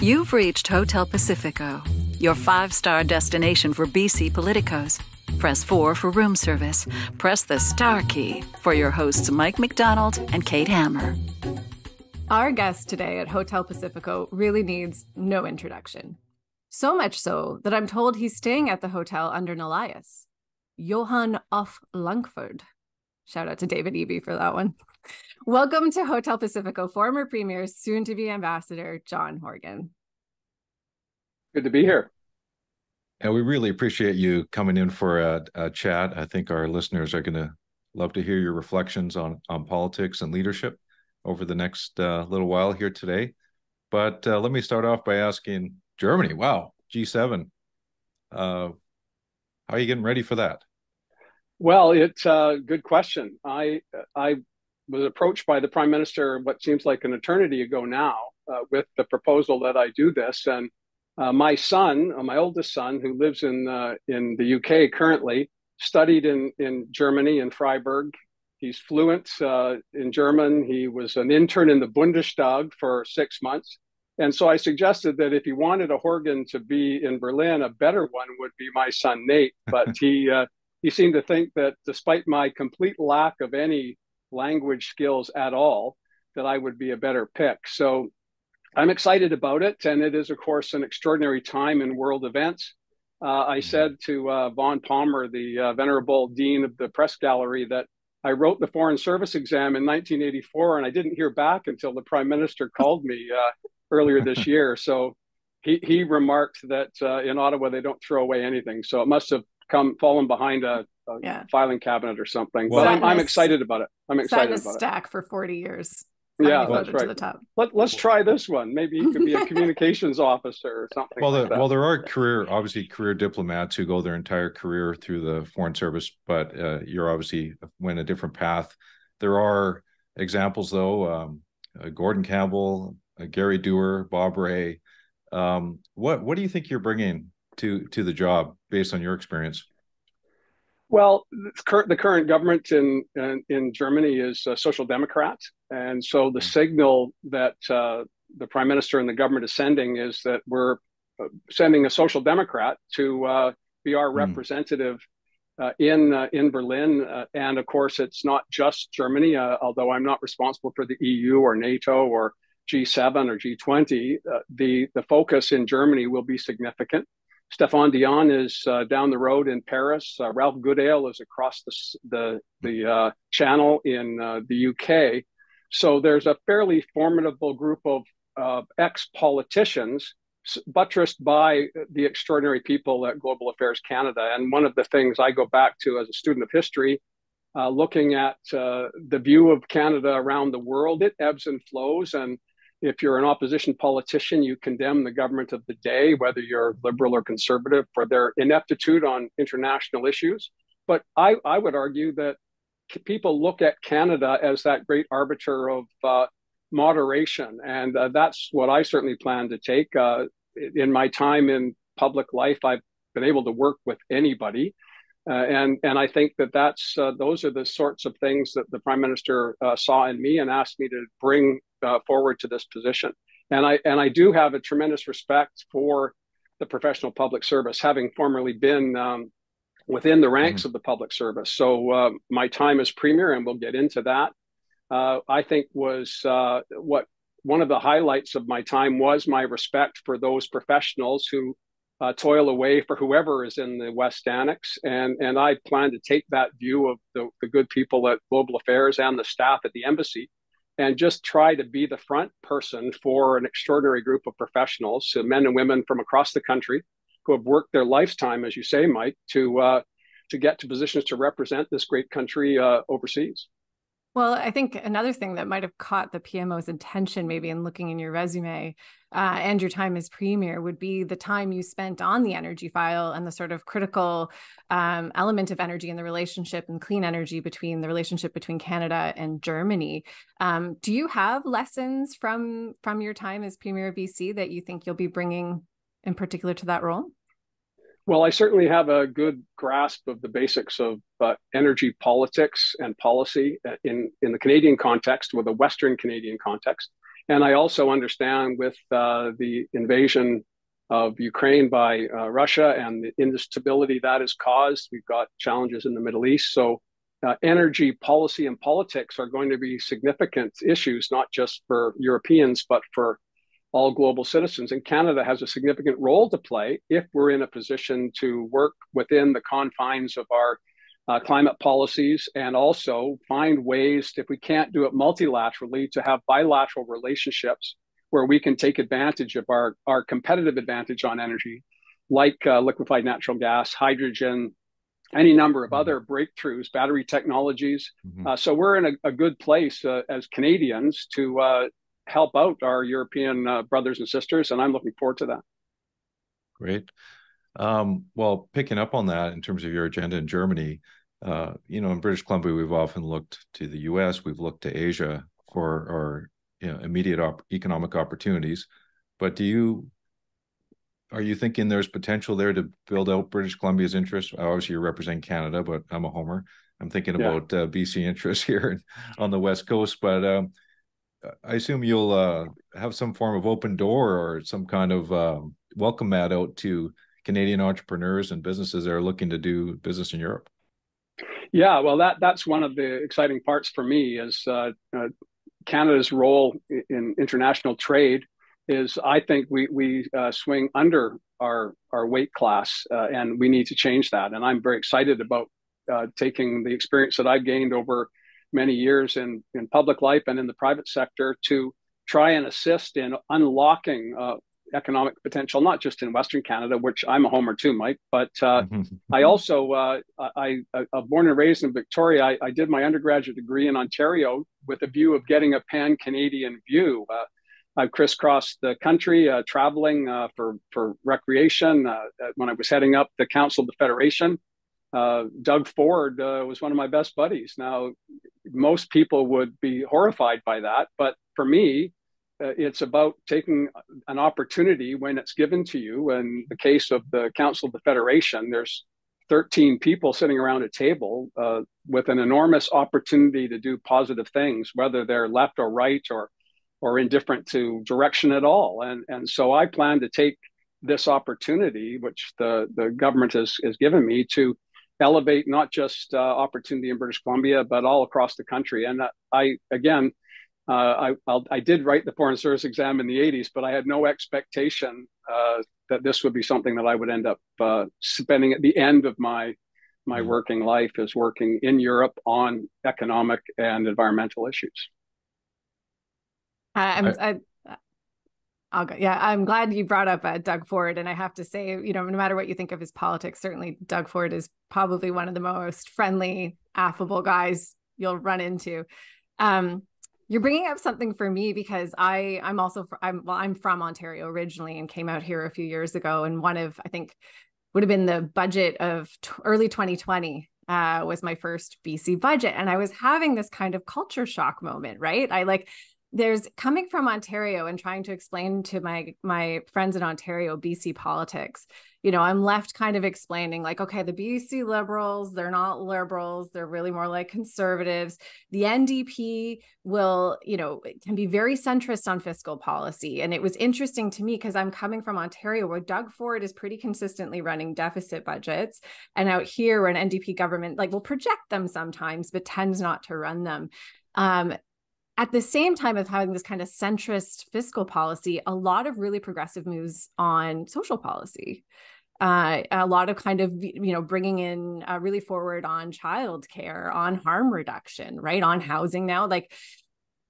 You've reached Hotel Pacifico, your five-star destination for BC politicos. Press 4 for room service. Press the star key for your hosts Mike McDonald and Kate Hammer. Our guest today at Hotel Pacifico really needs no introduction. So much so that I'm told he's staying at the hotel under an alias, Johan of Langford. Shout out to David Eby for that one. Welcome to Hotel Pacifico, former Premier, soon-to-be Ambassador, John Horgan. Good to be here. And we really appreciate you coming in for a chat. I think our listeners are going to love to hear your reflections on politics and leadership over the next little while here today. But let me start off by asking Germany. Wow, G7. How are you getting ready for that? Well, it's a good question. I was approached by the Prime Minister what seems like an eternity ago now with the proposal that I do this. And my son, my oldest son, who lives in the UK currently, studied in Germany, in Freiburg. He's fluent in German. He was an intern in the Bundestag for 6 months. And so I suggested that if he wanted a Horgan to be in Berlin, a better one would be my son, Nate. But he seemed to think that despite my complete lack of any language skills at all, that I would be a better pick. So I'm excited about it. And it is, of course, an extraordinary time in world events. I said to Von Palmer, the venerable dean of the press gallery, that I wrote the Foreign Service exam in 1984, and I didn't hear back until the Prime Minister called me earlier this year. So he remarked that in Ottawa, they don't throw away anything. So it must have fallen behind a filing cabinet or something. Well, but I'm excited about it. I'm excited about it. Stack for 40 years. Yeah, that's right. To the top. Let's try this one. Maybe you could be a communications officer or something. Well, there are career diplomats who go their entire career through the Foreign Service, but you're obviously went a different path. There are examples, though. Gordon Campbell, Gary Dewar, Bob Ray. What do you think you're bringing to the job based on your experience? Well, the current government in Germany is a social democrat. And so the signal that the Prime Minister and the government is sending is that we're sending a social democrat to be our representative in Berlin. And of course, it's not just Germany, although I'm not responsible for the EU or NATO or G7 or G20. The focus in Germany will be significant. Stéphane Dion is down the road in Paris. Ralph Goodale is across the channel in the UK. So there's a fairly formidable group of ex-politicians buttressed by the extraordinary people at Global Affairs Canada. And one of the things I go back to as a student of history, looking at the view of Canada around the world, it ebbs and flows. And if you're an opposition politician, you condemn the government of the day, whether you're liberal or conservative, for their ineptitude on international issues. But I would argue that people look at Canada as that great arbiter of moderation. And that's what I certainly plan to take. In my time in public life, I've been able to work with anybody. And I think that's those are the sorts of things that the Prime Minister saw in me and asked me to bring forward to this position. And I do have a tremendous respect for the professional public service, having formerly been within the ranks of the public service. So my time as Premier, and we'll get into that, I think was one of the highlights of my time was my respect for those professionals who toil away for whoever is in the West Annex. And I plan to take that view of the good people at Global Affairs and the staff at the embassy and just try to be the front person for an extraordinary group of professionals, men and women from across the country who have worked their lifetime, as you say, Mike, to get to positions to represent this great country overseas. Well, I think another thing that might have caught the PMO's attention, maybe in looking in your resume and your time as Premier, would be the time you spent on the energy file and the sort of critical element of energy and the relationship and clean energy between the relationship between Canada and Germany. Do you have lessons from your time as Premier of BC that you think you'll be bringing in particular to that role? Well, I certainly have a good grasp of the basics of energy politics and policy in the Canadian context, with a Western Canadian context. And I also understand with the invasion of Ukraine by Russia and the instability that has caused, we've got challenges in the Middle East. So energy policy and politics are going to be significant issues, not just for Europeans, but for all global citizens. And Canada has a significant role to play if we're in a position to work within the confines of our climate policies, and also find ways, if we can't do it multilaterally, to have bilateral relationships where we can take advantage of our competitive advantage on energy, like liquefied natural gas, hydrogen, any number of other breakthroughs, battery technologies. So we're in a good place as Canadians to help out our European brothers and sisters, and I'm looking forward to that. Great. Well, picking up on that in terms of your agenda in Germany, in British Columbia, we've often looked to the US, we've looked to Asia for our immediate economic opportunities. But are you thinking there's potential there to build out British Columbia's interests? Obviously, you represent Canada, but I'm a homer. I'm thinking about BC interests here on the West Coast. But I assume you'll have some form of open door or some kind of welcome mat out to Canadian entrepreneurs and businesses that are looking to do business in Europe. Yeah, well, that's one of the exciting parts for me is Canada's role in international trade is, I think we swing under our weight class, and we need to change that. And I'm very excited about taking the experience that I've gained over many years in public life and in the private sector to try and assist in unlocking economic potential, not just in Western Canada, which I'm a homer too, Mike, but I also, born and raised in Victoria, I did my undergraduate degree in Ontario with a view of getting a pan-Canadian view. I've crisscrossed the country traveling for recreation. When I was heading up the Council of the Federation, Doug Ford was one of my best buddies. Now, most people would be horrified by that, but for me, it's about taking an opportunity when it's given to you. In the case of the Council of the Federation, there's 13 people sitting around a table with an enormous opportunity to do positive things, whether they're left or right or indifferent to direction at all. And so I plan to take this opportunity, which the government has given me, to elevate not just opportunity in British Columbia, but all across the country. And I did write the Foreign Service exam in the 80s, but I had no expectation that this would be something that I would end up spending at the end of my working life, is working in Europe on economic and environmental issues. I'll go. Yeah, I'm glad you brought up Doug Ford. And I have to say, no matter what you think of his politics, certainly Doug Ford is probably one of the most friendly, affable guys you'll run into. You're bringing up something for me because I'm from Ontario originally and came out here a few years ago. And one of, I think, would have been the budget of early 2020 was my first BC budget. And I was having this kind of culture shock moment, right? There's coming from Ontario and trying to explain to my friends in Ontario, BC politics, I'm left kind of explaining okay, the BC Liberals, they're not Liberals. They're really more like Conservatives. The NDP can be very centrist on fiscal policy. And it was interesting to me because I'm coming from Ontario where Doug Ford is pretty consistently running deficit budgets. And out here where an NDP government will project them sometimes, but tends not to run them. At the same time of having this kind of centrist fiscal policy, a lot of really progressive moves on social policy, a lot of kind of, bringing in really forward on childcare, on harm reduction, right, on housing now.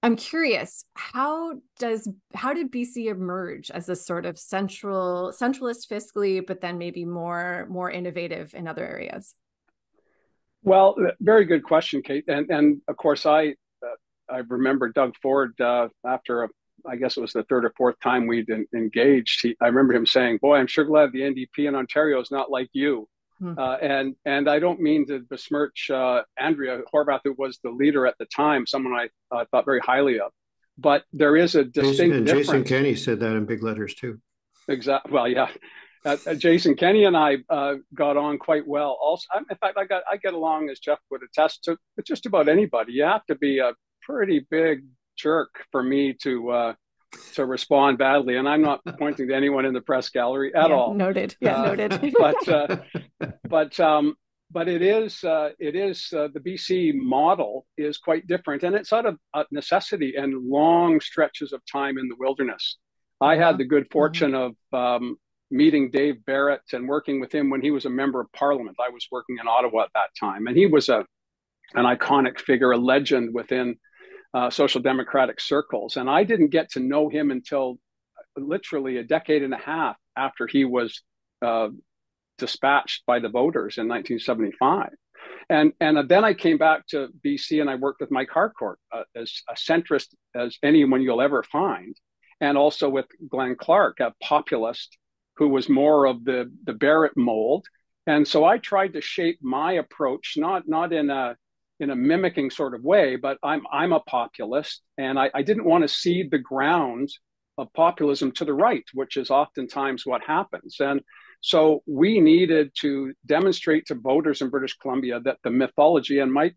I'm curious, how did BC emerge as a sort of centralist fiscally, but then maybe more innovative in other areas? Well, very good question, Kate. And of course, I remember Doug Ford after I guess it was the third or fourth time we'd engaged. I remember him saying, "Boy, I'm sure glad the NDP in Ontario is not like you." And I don't mean to besmirch Andrea Horwath, who was the leader at the time, someone I thought very highly of. But there is a distinct difference. Jason Kenney said that in big letters too. Exactly. Well, yeah. Jason Kenney and I got on quite well. Also, in fact, I get along, as Geoff would attest to, with just about anybody. You have to be a pretty big jerk for me to to respond badly, and I'm not pointing to anyone in the press gallery at all. Noted. Yeah, noted. But it is the BC model is quite different, and it's out of necessity and long stretches of time in the wilderness. I had the good fortune of meeting Dave Barrett and working with him when he was a member of Parliament. I was working in Ottawa at that time, and he was an iconic figure, a legend within social democratic circles. And I didn't get to know him until literally a decade and a half after he was dispatched by the voters in 1975. And then I came back to BC and I worked with Mike Harcourt, as a centrist as anyone you'll ever find, and also with Glenn Clark, a populist who was more of the Barrett mold. And so I tried to shape my approach, not in a mimicking sort of way, but I'm a populist, and I didn't want to cede the ground of populism to the right, which is oftentimes what happens. And so we needed to demonstrate to voters in British Columbia that the mythology, and Mike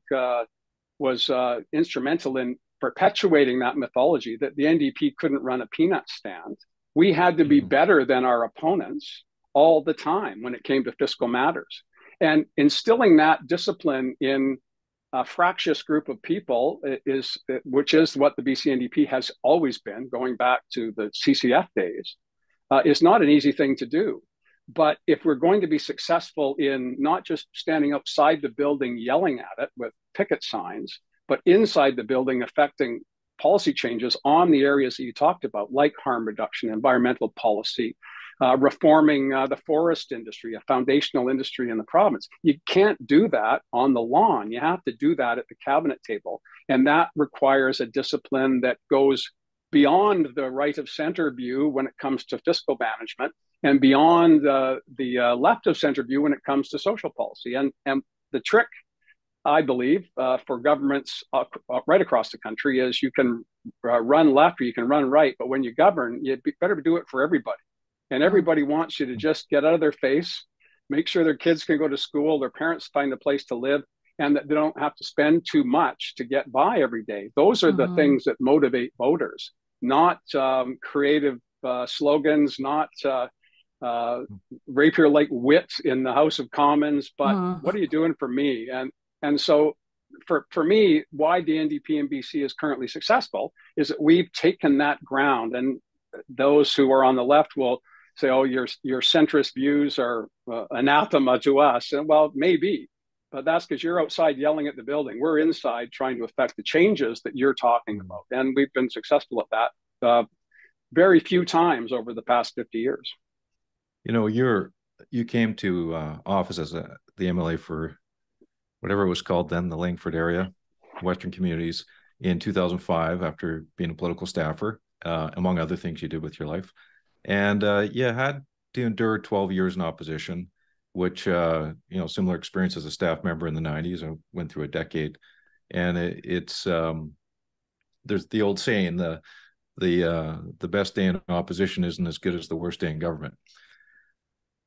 was instrumental in perpetuating that mythology, that the NDP couldn't run a peanut stand. We had to be better than our opponents all the time when it came to fiscal matters. And instilling that discipline in a fractious group of people which is what the BC NDP has always been, going back to the CCF days, is not an easy thing to do. But if we're going to be successful in not just standing outside the building yelling at it with picket signs, but inside the building affecting policy changes on the areas that you talked about, like harm reduction, environmental policy, reforming the forest industry, a foundational industry in the province. You can't do that on the lawn. You have to do that at the cabinet table. And that requires a discipline that goes beyond the right of center view when it comes to fiscal management, and beyond the left of center view when it comes to social policy. And the trick, I believe, for governments right across the country is you can run left or you can run right, but when you govern, you better do it for everybody. And everybody wants you to just get out of their face, make sure their kids can go to school, their parents find a place to live, and that they don't have to spend too much to get by every day. Those are the things that motivate voters, not creative slogans, not rapier-like wit in the House of Commons, but what are you doing for me? And so for me, why the NDP in BC is currently successful is that we've taken that ground, and those who are on the left will say, oh, your centrist views are anathema to us. And well, maybe, but that's because you're outside yelling at the building. We're inside trying to affect the changes that you're talking about. And we've been successful at that very few times over the past 50 years. You know, you came to office as the MLA for whatever it was called then, the Langford area, Western Communities, in 2005 after being a political staffer, among other things you did with your life. And you had to endure 12 years in opposition, which, similar experience as a staff member in the 90s. I went through a decade. And it's there's the old saying, the best day in opposition isn't as good as the worst day in government.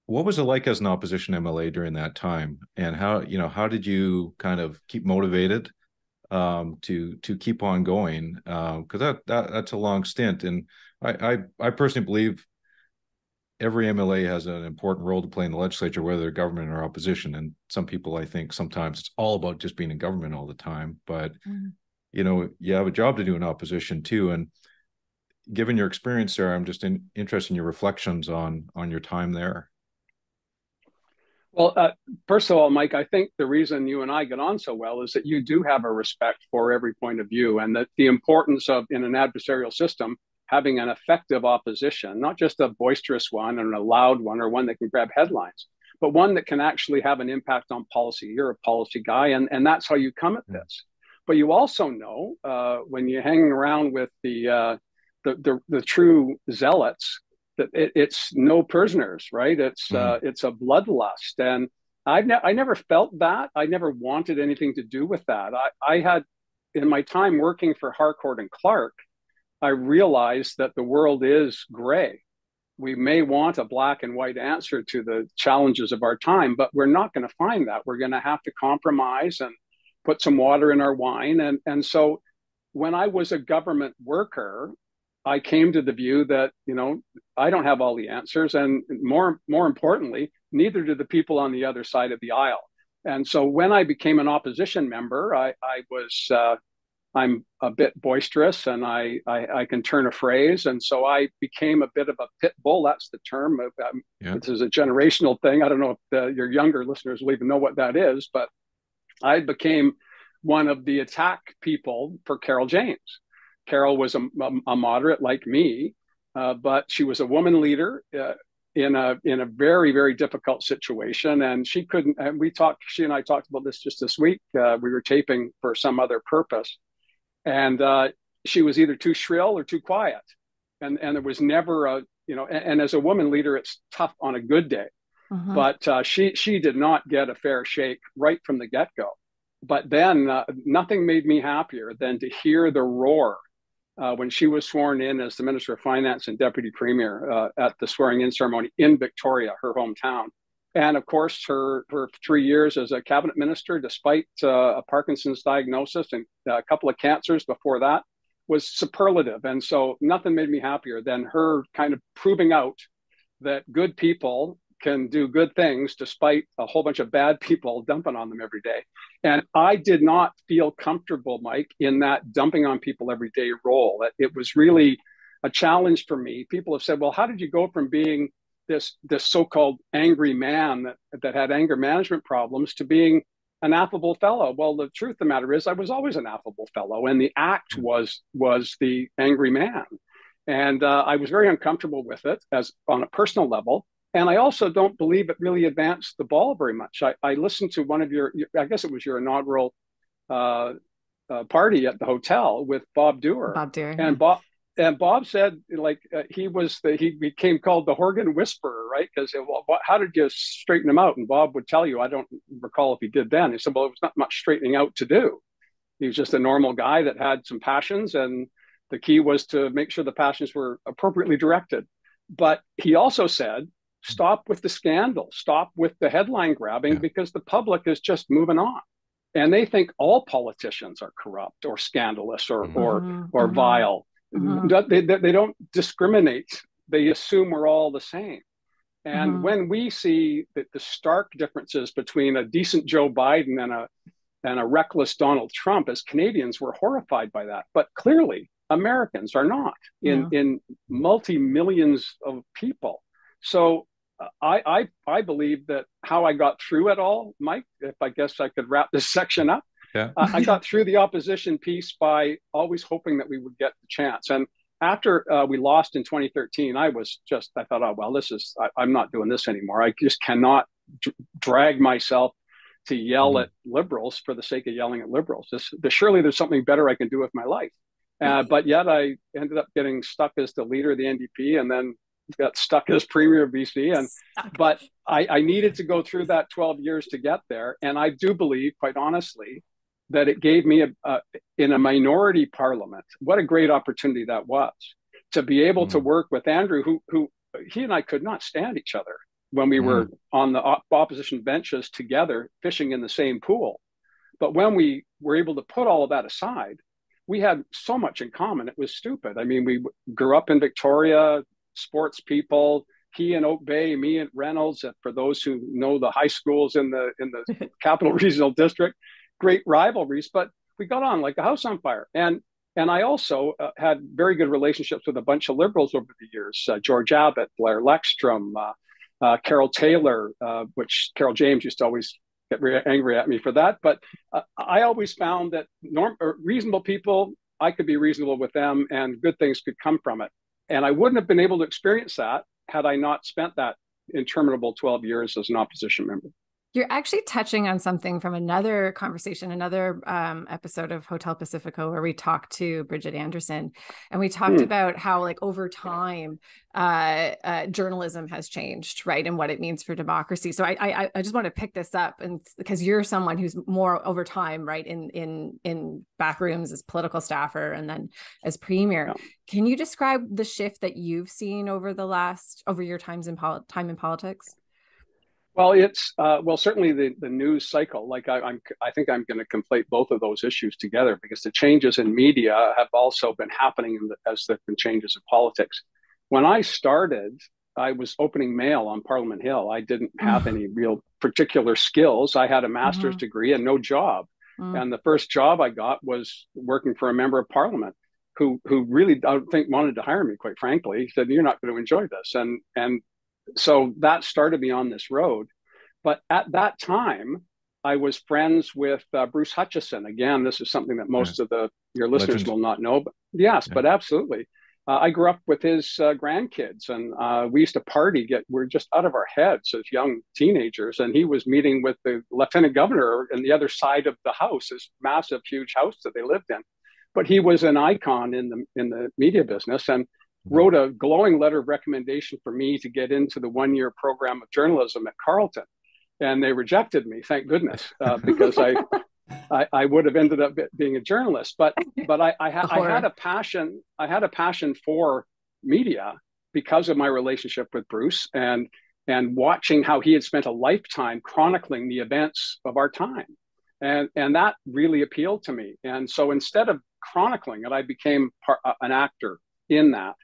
What was it like as an opposition MLA during that time, and how did you kind of keep motivated to keep on going? Because that's a long stint, and I personally believe every MLA has an important role to play in the legislature, whether they're government or opposition. And some people, I think, sometimes it's all about just being in government all the time, but you have a job to do in opposition too. And given your experience there, I'm just interested in your reflections on your time there. Well, first of all, Mike, I think the reason you and I get on so well is that you do have a respect for every point of view, and that the importance of, in an adversarial system, having an effective opposition, not just a boisterous one and a loud one or one that can grab headlines, but one that can actually have an impact on policy. You're a policy guy, and that's how you come at this. But you also know when you're hanging around with the true zealots, that it's no prisoners, right? It's a bloodlust, and I never felt that. I never wanted anything to do with that. I had, in my time working for Harcourt and Clark, I realized that the world is gray. We may want a black and white answer to the challenges of our time, but we're not going to find that. We're going to have to compromise and put some water in our wine. And so when I was a government worker, I came to the view that, I don't have all the answers. And more importantly, neither do the people on the other side of the aisle. And so when I became an opposition member, I'm a bit boisterous and I can turn a phrase. And so I became a bit of a pit bull. That's the term. This is a generational thing. I don't know if your younger listeners will even know what that is, but I became one of the attack people for Carol James. Carol was a moderate like me, but she was a woman leader in a very, very difficult situation. And she couldn't, and she and I talked about this just this week. We were taping for some other purpose. And she was either too shrill or too quiet. And there was never and as a woman leader, it's tough on a good day. But she did not get a fair shake right from the get-go. But then nothing made me happier than to hear the roar when she was sworn in as the Minister of Finance and Deputy Premier at the swearing-in ceremony in Victoria, her hometown. And of course, her 3 years as a cabinet minister, despite a Parkinson's diagnosis and a couple of cancers before that, was superlative. And so nothing made me happier than her kind of proving out that good people can do good things despite a whole bunch of bad people dumping on them every day. And I did not feel comfortable, Mike, in that dumping on people every day role. It was really a challenge for me. People have said, well, how did you go from being this so-called angry man that had anger management problems to being an affable fellow? Well, the truth of the matter is I was always an affable fellow, and the act was the angry man. And I was very uncomfortable with it as on a personal level. And I also don't believe it really advanced the ball very much. I listened to one of I guess it was your inaugural party at the hotel with Bob Dewar. And Bob said, he became called the Horgan Whisperer, right? Because, how did you straighten him out? And Bob would tell you, I don't recall if he did then. He said, well, it was not much straightening out to do. He was just a normal guy that had some passions, and the key was to make sure the passions were appropriately directed. But he also said, stop with the scandal, stop with the headline grabbing, because the public is just moving on. And they think all politicians are corrupt or scandalous or vile. They don't discriminate. They assume we're all the same. And when we see the stark differences between a decent Joe Biden and a reckless Donald Trump, as Canadians, we're horrified by that. But clearly, Americans are not in multi-millions of people. So I believe that how I got through it all, Mike, if I guess I could wrap this section up, I got through the opposition piece by always hoping that we would get the chance. And after we lost in 2013, I thought, oh, well, I'm not doing this anymore. I just cannot drag myself to yell at liberals for the sake of yelling at liberals. Surely there's something better I can do with my life. But yet I ended up getting stuck as the leader of the NDP and then got stuck as Premier of BC. But I needed to go through that 12 years to get there. And I do believe, quite honestly, that it gave me in a minority parliament, what a great opportunity that was to be able to work with Andrew, who he and I could not stand each other when we were on the opposition benches together, fishing in the same pool. But when we were able to put all of that aside, we had so much in common. It was stupid. I mean, we grew up in Victoria, sports people, he in Oak Bay, me at Reynolds. For those who know the high schools in the Capital Regional District, great rivalries, but we got on like a house on fire. And I also had very good relationships with a bunch of liberals over the years, George Abbott, Blair Leckstrom, Carol Taylor, which Carol James used to always get very angry at me for that. But I always found that reasonable people, I could be reasonable with them and good things could come from it. And I wouldn't have been able to experience that had I not spent that interminable 12 years as an opposition member. You're actually touching on something from another conversation, another episode of Hotel Pacifico, where we talked to Bridget Anderson, and we talked about how, like, over time, journalism has changed, right, and what it means for democracy. So I just want to pick this up, and because you're someone who's more over time, right, in back rooms as political staffer and then as premier. Yeah. Can you describe the shift that you've seen over your time in politics? Well, it's certainly the news cycle. Like I think I'm going to conflate both of those issues together because the changes in media have also been happening as there've been changes in politics. When I started, I was opening mail on Parliament Hill. I didn't have any real particular skills. I had a master's degree and no job. And the first job I got was working for a member of Parliament who really, I don't think, wanted to hire me. Quite frankly, he said, "You're not going to enjoy this," and so that started me on this road. But at that time, I was friends with Bruce Hutchison. Again, this is something that most of your listeners will not know. But yes, but absolutely. I grew up with his grandkids, and we used to party. We're just out of our heads as young teenagers. And he was meeting with the lieutenant governor on the other side of the house, this massive, huge house that they lived in. But he was an icon in the media business, and wrote a glowing letter of recommendation for me to get into the 1-year program of journalism at Carleton. And they rejected me, thank goodness, because I would have ended up being a journalist. But I had a passion. I had a passion for media because of my relationship with Bruce and watching how he had spent a lifetime chronicling the events of our time, and that really appealed to me. And so instead of chronicling it, I became an actor in that.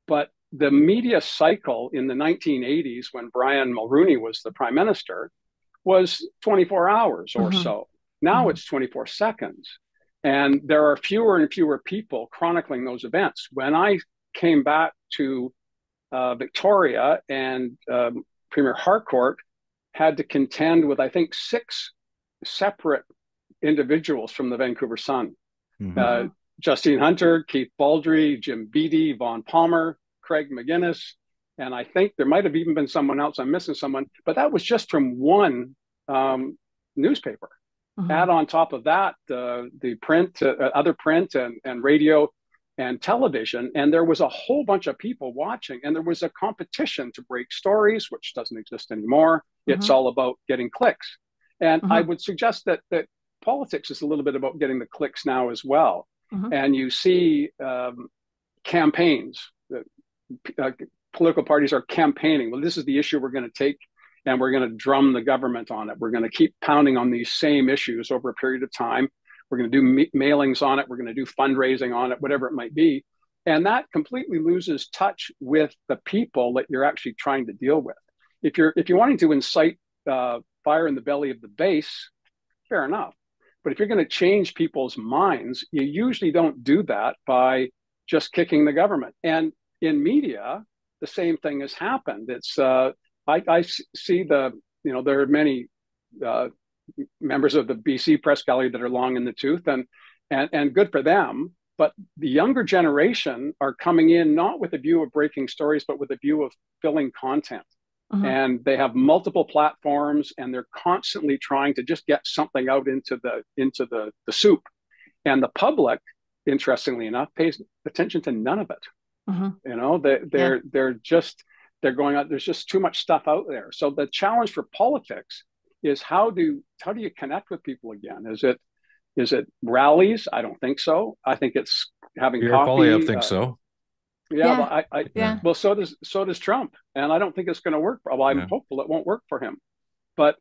But the media cycle in the 1980s, when Brian Mulroney was the prime minister, was 24 hours or so. Now it's 24 seconds. And there are fewer and fewer people chronicling those events. When I came back to Victoria, and Premier Harcourt had to contend with, I think, 6 separate individuals from the Vancouver Sun. Justine Hunter, Keith Baldry, Jim Beattie, Vaughn Palmer, Craig McGuinness, and I think there might have even been someone else. I'm missing someone, but that was just from one newspaper. Add on top of that the print, other print and radio and television, and there was a whole bunch of people watching, and there was a competition to break stories, which doesn't exist anymore. It's all about getting clicks, and I would suggest that politics is a little bit about getting the clicks now as well. And you see campaigns. Political parties are campaigning. Well, this is the issue we're going to take, and we're going to drum the government on it. We're going to keep pounding on these same issues over a period of time. We're going to do mailings on it. We're going to do fundraising on it, whatever it might be. And that completely loses touch with the people that you're actually trying to deal with. If you're wanting to incite fire in the belly of the base, fair enough. But if you're going to change people's minds, you usually don't do that by just kicking the government. And in media, the same thing has happened. It's I see there are many members of the BC press gallery that are long in the tooth, and good for them. But the younger generation are coming in not with a view of breaking stories, but with a view of filling content. And they have multiple platforms, and they're constantly trying to just get something out into the soup. And the public, interestingly enough, pays attention to none of it. They're going out. There's just too much stuff out there. So the challenge for politics is how do you connect with people again? Is it rallies? I don't think so. I think it's having Pierre coffee. Poilievre thinks so. Well, so does Trump, and I don't think it's going to work. Well, I'm hopeful it won't work for him. But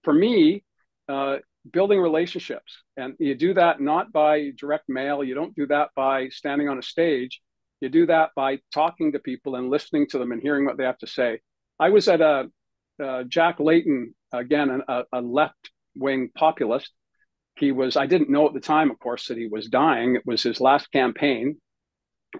for me, building relationships, and you do that not by direct mail. You don't do that by standing on a stage. You do that by talking to people and listening to them and hearing what they have to say. I was at Jack Layton, again, a left-wing populist. I didn't know at the time, of course, that he was dying. It was his last campaign.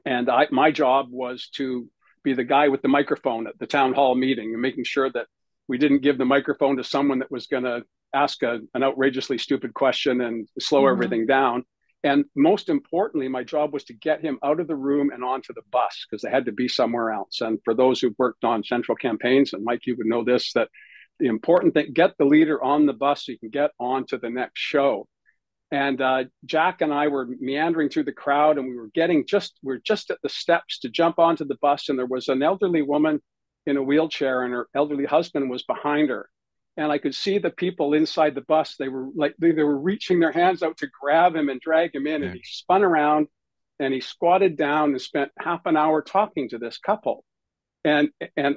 And my job was to be the guy with the microphone at the town hall meeting and making sure that we didn't give the microphone to someone that was going to ask an outrageously stupid question and slow everything down. And most importantly, my job was to get him out of the room and onto the bus, because they had to be somewhere else. And for those who've worked on central campaigns, and Mike, you would know this, that the important thing, get the leader on the bus so you can get on to the next show. And Jack and I were meandering through the crowd, and we were just at the steps to jump onto the bus. And there was an elderly woman in a wheelchair, and her elderly husband was behind her. And I could see the people inside the bus. They were reaching their hands out to grab him and drag him in. And he spun around and he squatted down and spent half an hour talking to this couple. And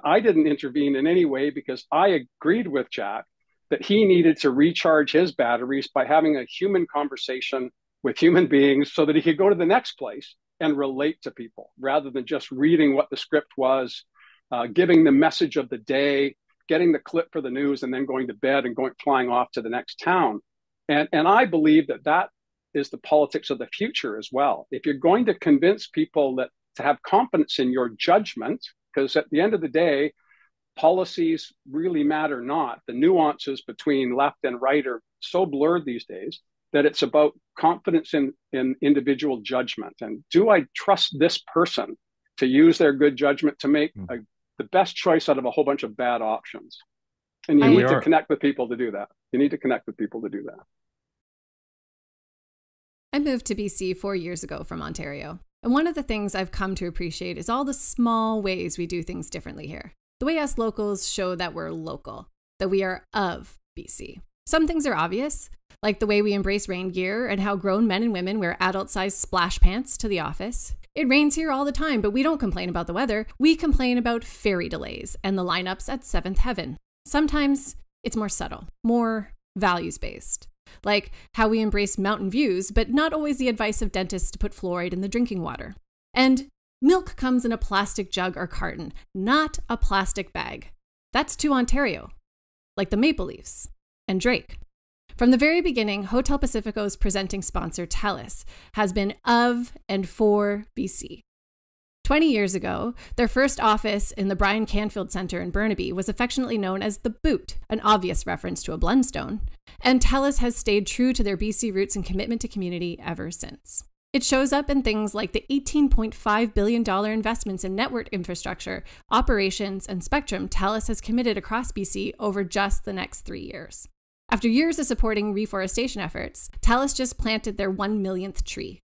I didn't intervene in any way because I agreed with Jack that he needed to recharge his batteries by having a human conversation with human beings so that he could go to the next place and relate to people rather than just reading what the script was, giving the message of the day, getting the clip for the news, and then going to bed and flying off to the next town. And I believe that is the politics of the future as well. If you're going to convince people that to have confidence in your judgment, because at the end of the day, policies really matter not. The nuances between left and right are so blurred these days that it's about confidence in individual judgment. And do I trust this person to use their good judgment to make the best choice out of a whole bunch of bad options? And you need to connect with people to do that. You need to connect with people to do that. I moved to BC 4 years ago from Ontario. And one of the things I've come to appreciate is all the small ways we do things differently here. The way us locals show that we're local, that we are of BC. Some things are obvious, like the way we embrace rain gear and how grown men and women wear adult-sized splash pants to the office. It rains here all the time, but we don't complain about the weather. We complain about ferry delays and the lineups at Seventh Heaven. Sometimes it's more subtle, more values-based. Like how we embrace mountain views, but not always the advice of dentists to put fluoride in the drinking water. And milk comes in a plastic jug or carton, not a plastic bag. That's to Ontario, like the Maple Leafs and Drake. From the very beginning, Hotel Pacifico's presenting sponsor, TELUS, has been of and for BC. 20 years ago, their first office in the Brian Canfield Centre in Burnaby was affectionately known as the Boot, an obvious reference to a Blundstone, and TELUS has stayed true to their BC roots and commitment to community ever since. It shows up in things like the $18.5 billion investments in network infrastructure, operations, and spectrum TELUS has committed across BC over just the next 3 years. After years of supporting reforestation efforts, TELUS just planted their 1 millionth tree.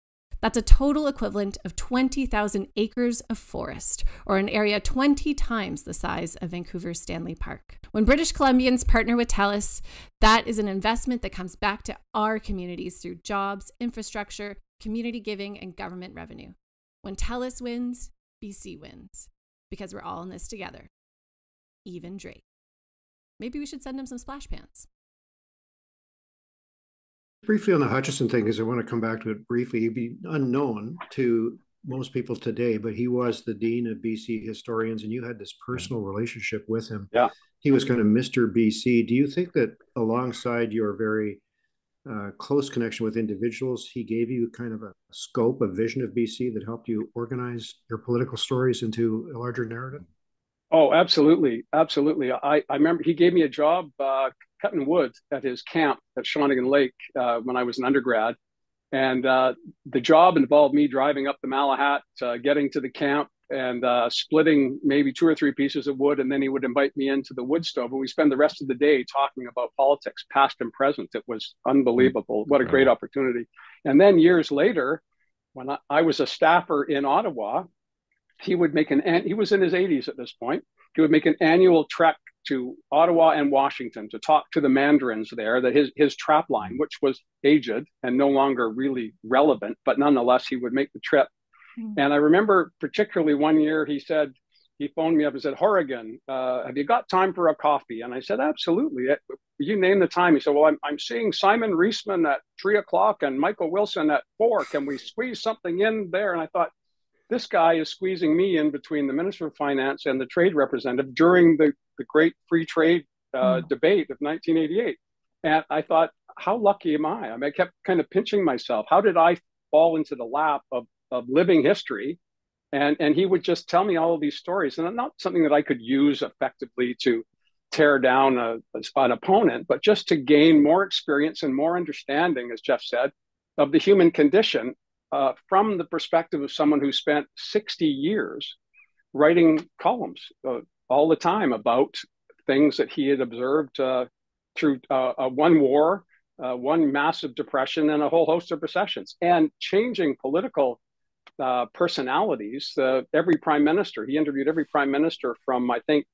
That's a total equivalent of 20,000 acres of forest, or an area 20 times the size of Vancouver's Stanley Park. When British Columbians partner with TELUS, that is an investment that comes back to our communities through jobs, infrastructure, community giving, and government revenue. When TELUS wins, BC wins, because we're all in this together. Even Drake. Maybe we should send him some splash pants. Briefly on the Hutchison thing, because I want to come back to it briefly. He'd be unknown to most people today, but he was the Dean of BC Historians, and you had this personal relationship with him. Yeah. He was kind of Mr. BC. Do you think that alongside your very close connection with individuals, he gave you kind of a scope, a vision of BC that helped you organize your political stories into a larger narrative? Oh, absolutely. Absolutely. I remember he gave me a job cutting wood at his camp at Shawnigan Lake when I was an undergrad. And the job involved me driving up the Malahat, getting to the camp and splitting maybe 2 or 3 pieces of wood. And then he would invite me into the wood stove. And we spend the rest of the day talking about politics, past and present. It was unbelievable. What a great opportunity. And then years later, when I was a staffer in Ottawa, he would make he was in his 80s at this point. He would make an annual trek to Ottawa and Washington to talk to the mandarins there, that his trap line, which was aged and no longer really relevant, but nonetheless, he would make the trip. And I remember particularly one year he phoned me up and said, "Horgan, have you got time for a coffee?" And I said, "Absolutely. You name the time." He said, "Well, I'm seeing Simon Reisman at 3:00 and Michael Wilson at 4:00. Can we squeeze something in there?" And I thought, this guy is squeezing me in between the Minister of Finance and the trade representative during the great free trade debate of 1988. And I thought, how lucky am I? I mean, I kept kind of pinching myself. How did I fall into the lap of living history? And he would just tell me all of these stories. And not something that I could use effectively to tear down an opponent, but just to gain more experience and more understanding, as Geoff said, of the human condition. From the perspective of someone who spent 60 years writing columns all the time about things that he had observed through one war, one massive depression, and a whole host of recessions, and changing political personalities. Every prime minister, he interviewed every prime minister from, I think,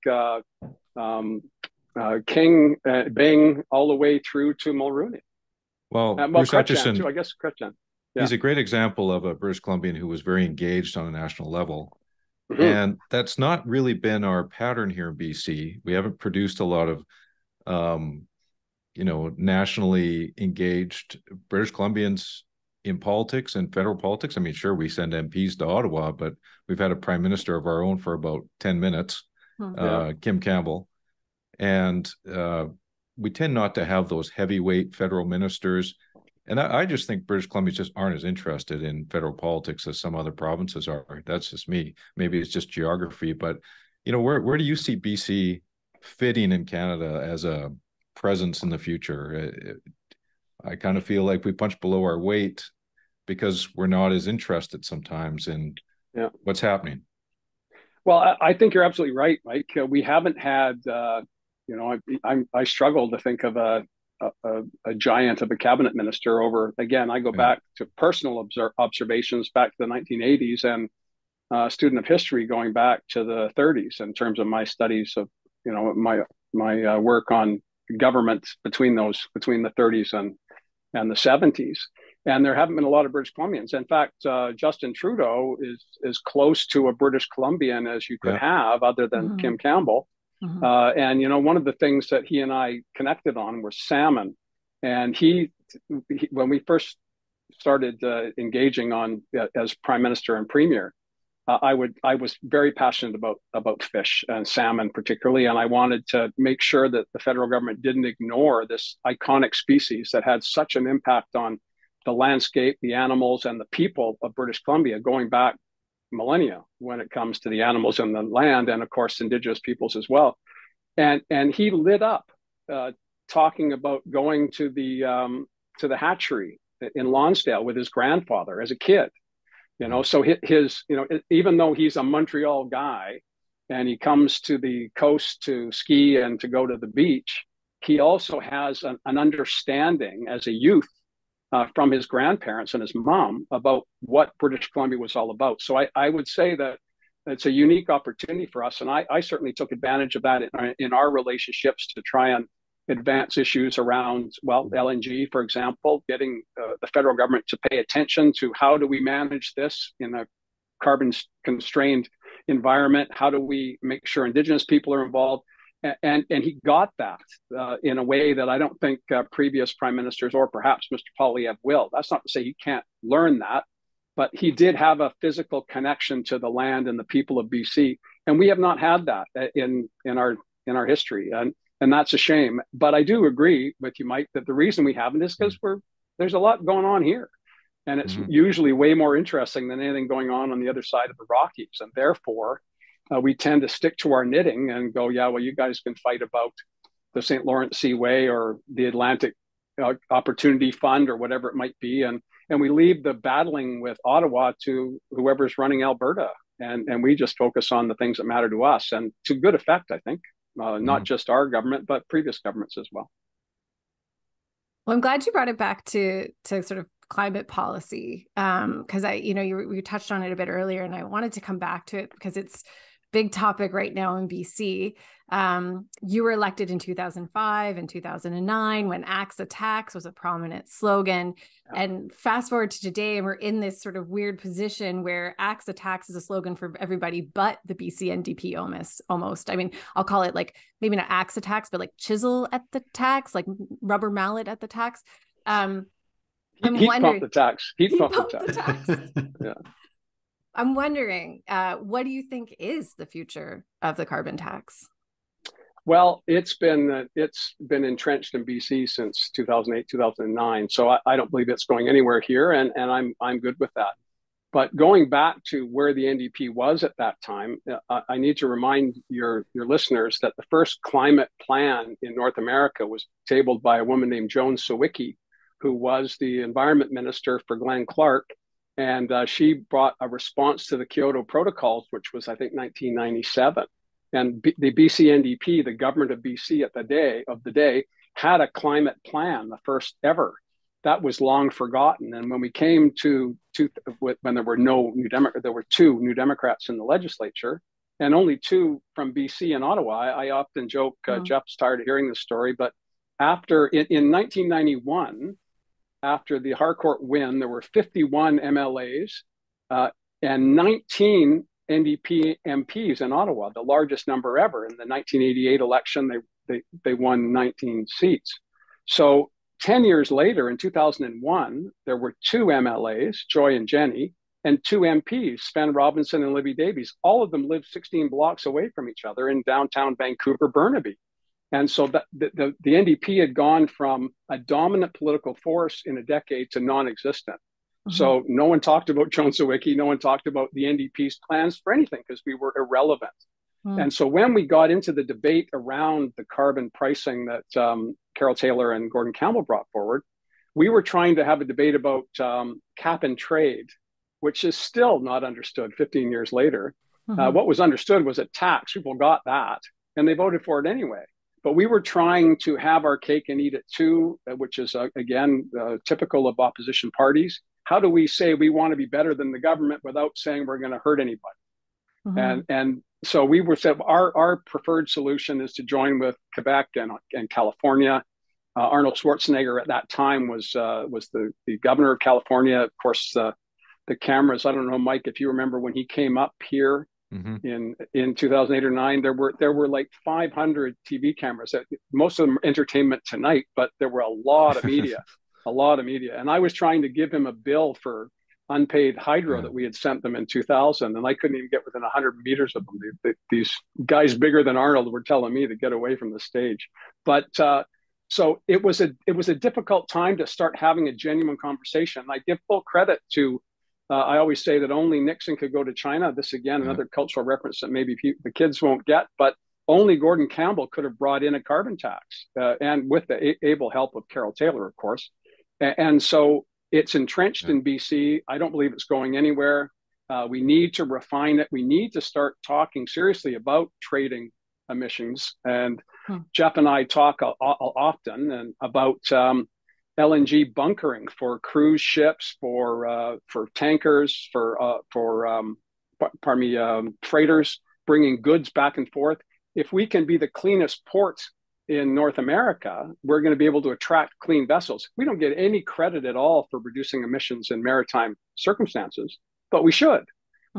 King, Byng, all the way through to Mulrooney. Well, Chrétien too, I guess Chrétien. Yeah. He's a great example of a British Columbian who was very engaged on a national level. Mm-hmm. And that's not really been our pattern here in BC. We haven't produced a lot of, nationally engaged British Columbians in politics and federal politics. I mean, sure, we send MPs to Ottawa, but we've had a prime minister of our own for about 10 minutes, Kim Campbell. And we tend not to have those heavyweight federal ministers. And I just think British Columbians just aren't as interested in federal politics as some other provinces are. That's just me. Maybe it's just geography, but where do you see BC fitting in Canada as a presence in the future? I kind of feel like we punch below our weight because we're not as interested sometimes in what's happening. Well, I think you're absolutely right, Mike. We haven't had, I struggle to think of a giant of a cabinet minister over, again, I go back to personal observations back to the 1980s and a student of history going back to the 30s in terms of my studies of, my work on government between the 30s and the 70s. And there haven't been a lot of British Columbians. In fact, Justin Trudeau is as close to a British Columbian as you could have, other than Kim Campbell. And one of the things that he and I connected on was salmon. And he when we first started engaging on as prime minister and premier, I was very passionate about fish and salmon particularly, and I wanted to make sure that the federal government didn't ignore this iconic species that had such an impact on the landscape, the animals, and the people of British Columbia going back millennia when it comes to the animals and the land, and of course Indigenous peoples as well. And he lit up talking about going to the hatchery in Lonsdale with his grandfather as a kid. So his even though he's a Montreal guy and he comes to the coast to ski and to go to the beach, he also has an understanding as a youth from his grandparents and his mom about what British Columbia was all about. So I would say that it's a unique opportunity for us. And I certainly took advantage of that in our relationships to try and advance issues around, LNG, for example, getting the federal government to pay attention to how do we manage this in a carbon constrained environment? How do we make sure Indigenous people are involved? And he got that in a way that I don't think previous prime ministers or perhaps Mr. Poilievre will. That's not to say he can't learn that, but he did have a physical connection to the land and the people of BC. And we have not had that in our history. And that's a shame. But I do agree with you, Mike, that the reason we haven't is because there's a lot going on here. And it's usually way more interesting than anything going on the other side of the Rockies. And therefore, we tend to stick to our knitting and go, you guys can fight about the St. Lawrence Seaway or the Atlantic Opportunity Fund or whatever it might be. And we leave the battling with Ottawa to whoever's running Alberta. And we just focus on the things that matter to us, and to good effect, I think. Not just our government, but previous governments as well. Well, I'm glad you brought it back to sort of climate policy, because you touched on it a bit earlier, and I wanted to come back to it because it's big topic right now in BC. You were elected in 2005 and 2009 when Axe Attacks was a prominent slogan. Yeah. And fast forward to today, and we're in this sort of weird position where Axe Attacks is a slogan for everybody but the BC NDP almost. I mean, I'll call it like maybe not Axe Attacks, but like chisel at the tax, like rubber mallet at the tax. Heat pump the tax. Heat pump the tax. Yeah. I'm wondering, what do you think is the future of the carbon tax? Well, it's been entrenched in BC since 2008, 2009. So I don't believe it's going anywhere here, and I'm good with that. But going back to where the NDP was at that time, I need to remind your listeners that the first climate plan in North America was tabled by a woman named Joan Sawicki, who was the environment minister for Glenn Clark. And she brought a response to the Kyoto Protocols, which was, I think, 1997. And the BC NDP, the government of BC at the day, had a climate plan, the first ever. That was long forgotten. And when we came to when there were there were two New Democrats in the legislature, and only two from BC and Ottawa. I often joke, Geoff's tired of hearing this story, but in 1991. After the Harcourt win, there were 51 MLAs and 19 NDP MPs in Ottawa, the largest number ever. In the 1988 election, they won 19 seats. So 10 years later, in 2001, there were 2 MLAs, Joy and Jenny, and 2 MPs, Sven Robinson and Libby Davies. All of them lived 16 blocks away from each other in downtown Vancouver, Burnaby. And so the NDP had gone from a dominant political force in a decade to non-existent. So no one talked about Jones Sawicki, no one talked about the NDP's plans for anything because we were irrelevant. And so when we got into the debate around the carbon pricing that Carol Taylor and Gordon Campbell brought forward, we were trying to have a debate about cap and trade, which is still not understood 15 years later. What was understood was a tax. People got that, and they voted for it anyway. But we were trying to have our cake and eat it too, which is, again, typical of opposition parties. How do we say we want to be better than the government without saying we're going to hurt anybody? And so we were said our preferred solution is to join with Quebec and California. Arnold Schwarzenegger at that time was the governor of California. Of course, the cameras. I don't know, Mike, if you remember when he came up here in 2008 or 9, there were like 500 TV cameras. Most of them Entertainment Tonight, but there were a lot of media. A lot of media. And I was trying to give him a bill for unpaid hydro that we had sent them in 2000. And I couldn't even get within 100 meters of them. These guys bigger than Arnold were telling me to get away from the stage. But so it was a difficult time to start having a genuine conversation. And I give full credit to, I always say that only Nixon could go to China. This, again, another cultural reference that maybe the kids won't get. But only Gordon Campbell could have brought in a carbon tax, and with the able help of Carol Taylor, of course. And so it's entrenched in BC. I don't believe it's going anywhere. We need to refine it. We need to start talking seriously about trading emissions. And Geoff and I talk often and about LNG bunkering for cruise ships, for tankers, for freighters, bringing goods back and forth. If we can be the cleanest port in North America, we're going to be able to attract clean vessels. We don't get any credit at all for reducing emissions in maritime circumstances, but we should.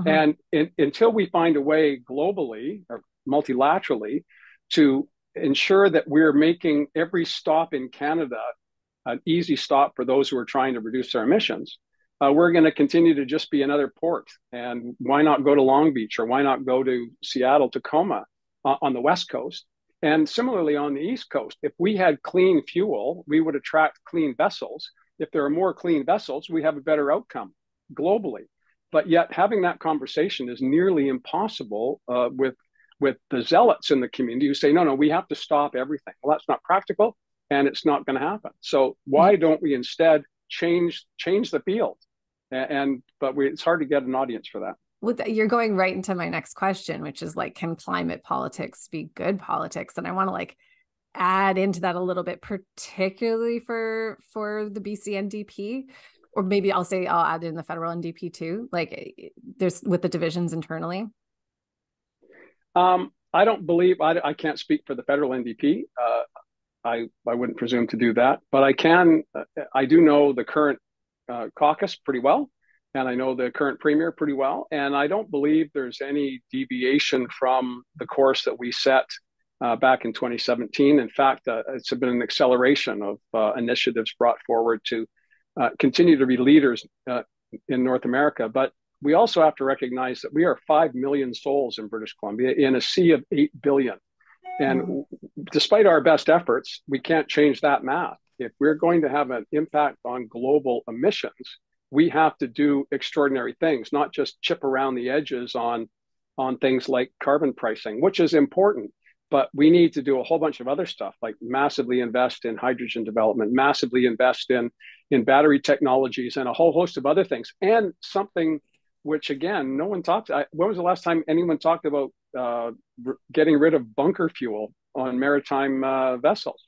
And until we find a way globally or multilaterally to ensure that we're making every stop in Canada an easy stop for those who are trying to reduce their emissions, we're going to continue to just be another port. And why not go to Long Beach, or why not go to Seattle, Tacoma on the West Coast? And similarly on the East Coast, if we had clean fuel, we would attract clean vessels. If there are more clean vessels, we have a better outcome globally. But yet having that conversation is nearly impossible with the zealots in the community who say, no, we have to stop everything. Well, that's not practical, and it's not going to happen. So why don't we instead change the field? But it's hard to get an audience for that. You're going right into my next question, which is like, can climate politics be good politics? And I want to add into that a little bit, particularly for the BC NDP, or maybe I'll add in the federal NDP too. There's with the divisions internally. I don't believe I can't speak for the federal NDP. I wouldn't presume to do that, but I do know the current caucus pretty well. And I know the current premier pretty well. And I don't believe there's any deviation from the course that we set back in 2017. In fact, it's been an acceleration of initiatives brought forward to continue to be leaders in North America. But we also have to recognize that we are 5 million souls in British Columbia in a sea of 8 billion. And despite our best efforts, we can't change that math. If we're going to have an impact on global emissions, we have to do extraordinary things, not just chip around the edges on things like carbon pricing, which is important. But we need to do a whole bunch of other stuff, like massively invest in hydrogen development, massively invest in battery technologies, and a whole host of other things. And something which, again, no one talked. When was the last time anyone talked about getting rid of bunker fuel on maritime vessels?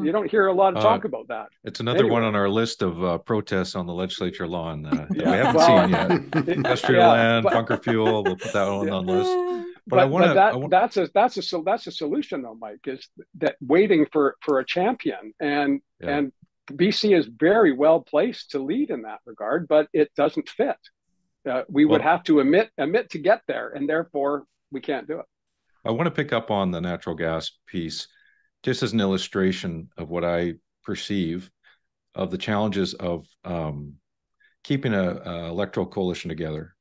You don't hear a lot of talk about that. It's another one on our list of protests on the legislature lawn that we haven't seen yet. Industrial land, bunker fuel. We'll put that one on the list. But that's a solution, though, Mike. Is that waiting for a champion, and BC is very well placed to lead in that regard, but it doesn't fit. we would Well, have to emit to get there, and therefore we can't do it. I want to pick up on the natural gas piece just as an illustration of what I perceive of the challenges of keeping a electoral coalition together.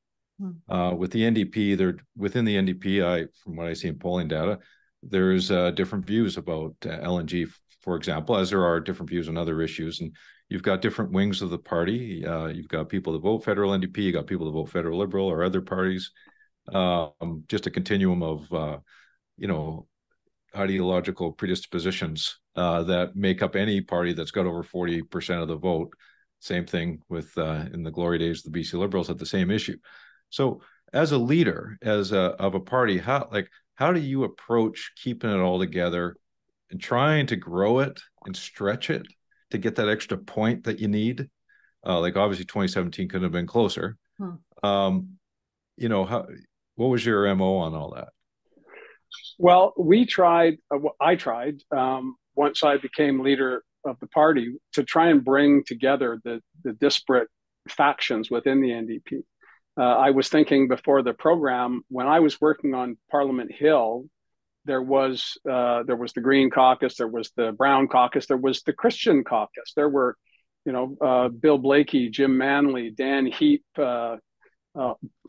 With the NDP, within the NDP, from what I see in polling data, there's different views about LNG, for example, as there are different views on other issues. And you've got different wings of the party. You've got people that vote federal NDP, you got people that vote federal Liberal or other parties. Just a continuum of, ideological predispositions that make up any party that's got over 40% of the vote. Same thing with in the glory days, the BC Liberals had the same issue. So as a leader, of a party, how do you approach keeping it all together and trying to grow it and stretch it to get that extra point that you need? Obviously 2017 couldn't have been closer. What was your MO on all that? Well, I tried once I became leader of the party to try and bring together the disparate factions within the NDP. I was thinking before the program, when I was working on Parliament Hill, there was the Green Caucus, there was the Brown Caucus, there was the Christian Caucus. There were, Bill Blakey, Jim Manley, Dan Heap,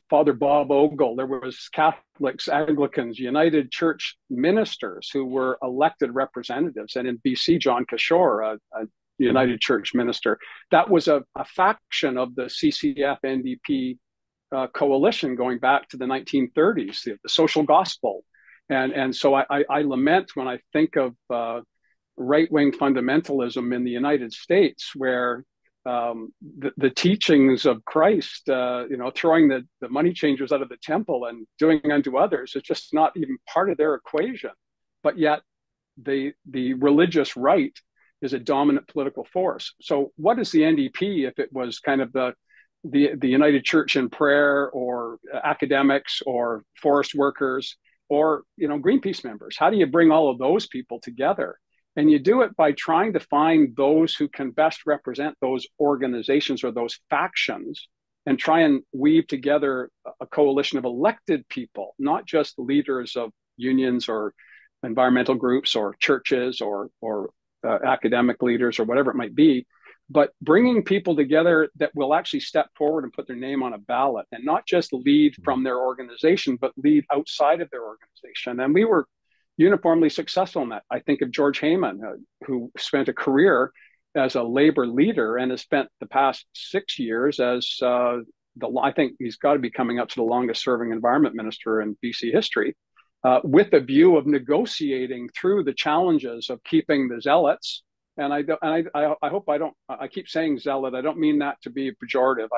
Father Bob Ogle. There was Catholics, Anglicans, United Church ministers who were elected representatives, and in BC, John Kishore, a United Church minister. That was a faction of the CCF NDP coalition going back to the 1930s, the social gospel. And so I lament when I think of right-wing fundamentalism in the United States, where the teachings of Christ, throwing the money changers out of the temple and doing unto others is just not even part of their equation. But yet the religious right is a dominant political force. So what is the NDP if it was kind of the United Church in prayer, or academics, or forest workers, or Greenpeace members? How do you bring all of those people together? And you do it by trying to find those who can best represent those organizations or those factions, and try and weave together a coalition of elected people, not just leaders of unions or environmental groups or churches or academic leaders or whatever it might be, but bringing people together that will actually step forward and put their name on a ballot, and not just lead from their organization, but lead outside of their organization. And we were uniformly successful in that. I think of George Heyman, who spent a career as a labor leader and has spent the past 6 years as I think he's got to be coming up to the longest serving environment minister in BC history, with the view of negotiating through the challenges of keeping the zealots. And I hope I keep saying zealot. I don't mean that to be pejorative.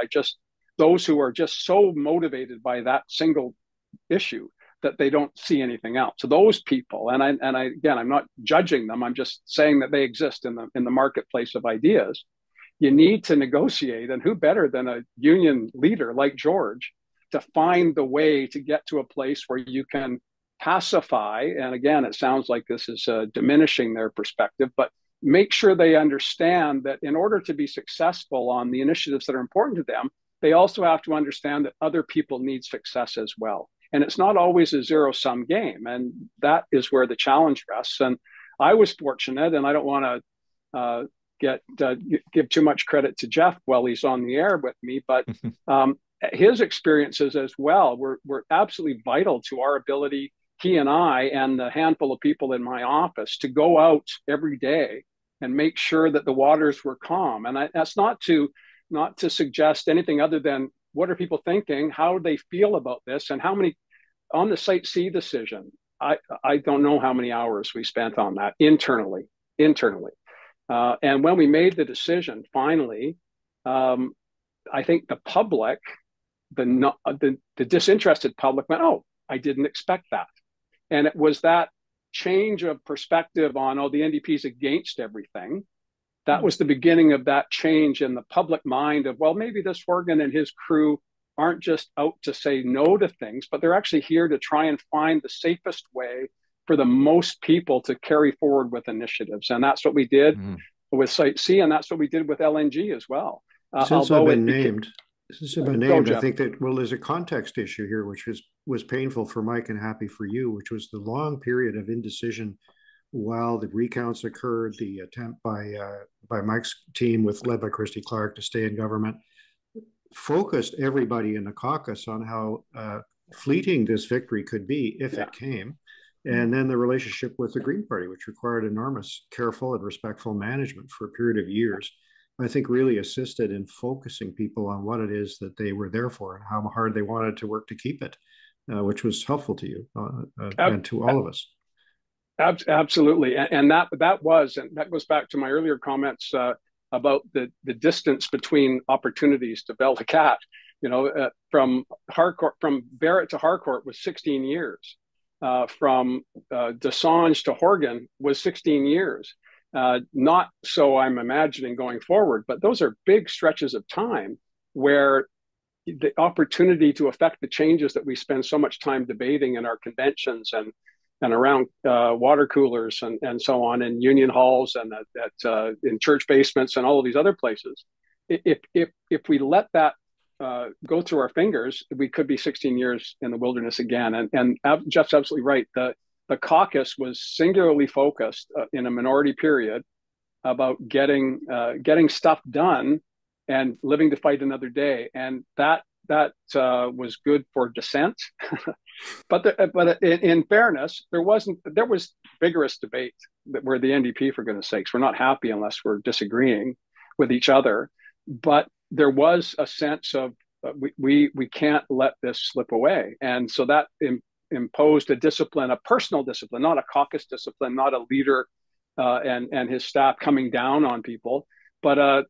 Those who are just so motivated by that single issue that they don't see anything else. So those people, and again, I'm not judging them. I'm just saying that they exist in the marketplace of ideas. You need to negotiate, and who better than a union leader like George to find the way to get to a place where you can pacify. And again, it sounds like this is diminishing their perspective, but make sure they understand that in order to be successful on the initiatives that are important to them, they also have to understand that other people need success as well. And it's not always a zero-sum game. And that is where the challenge rests. And I was fortunate, and I don't want to give too much credit to Geoff while he's on the air with me, but his experiences as well were absolutely vital to our ability, he and I and the handful of people in my office, to go out every day and make sure that the waters were calm. And that's not to suggest anything other than what are people thinking, how do they feel about this, and how many on the Site C decision. I don't know how many hours we spent on that internally. And when we made the decision, finally, I think the public, the disinterested public went, oh, I didn't expect that. And it was that change of perspective on, the NDP's against everything. That was the beginning of that change in the public mind of, well, maybe this Horgan and his crew aren't just out to say no to things, but they're actually here to try and find the safest way for the most people to carry forward with initiatives. And that's what we did with Site C, and that's what we did with LNG as well. Since I've been named, Since I've been Go, named, I Geoff. think that, well, there's a context issue here, which was painful for Mike and happy for you, which was the long period of indecision while the recounts occurred, the attempt by Mike's team, led by Christy Clark, to stay in government, focused everybody in the caucus on how fleeting this victory could be if it came. And then the relationship with the Green Party, which required enormous careful and respectful management for a period of years, I think really assisted in focusing people on what it is that they were there for and how hard they wanted to work to keep it, which was helpful to you and to all of us. Absolutely, and that goes back to my earlier comments about the distance between opportunities to bell the cat. From Barrett to Harcourt was 16 years. From Desange to Horgan was 16 years. Not so I'm imagining going forward, but those are big stretches of time where the opportunity to affect the changes that we spend so much time debating in our conventions and around water coolers and so on, in union halls and in church basements and all of these other places. If we let that go through our fingers, we could be 16 years in the wilderness again. And Geoff's absolutely right. The caucus was singularly focused in a minority period about getting stuff done and living to fight another day. And that was good for dissent. But in fairness, there was vigorous debate where the NDP, for goodness sakes, we're not happy unless we're disagreeing with each other. But there was a sense of we can't let this slip away. And so that imposed a discipline, a personal discipline, not a caucus discipline, not a leader and his staff coming down on people. But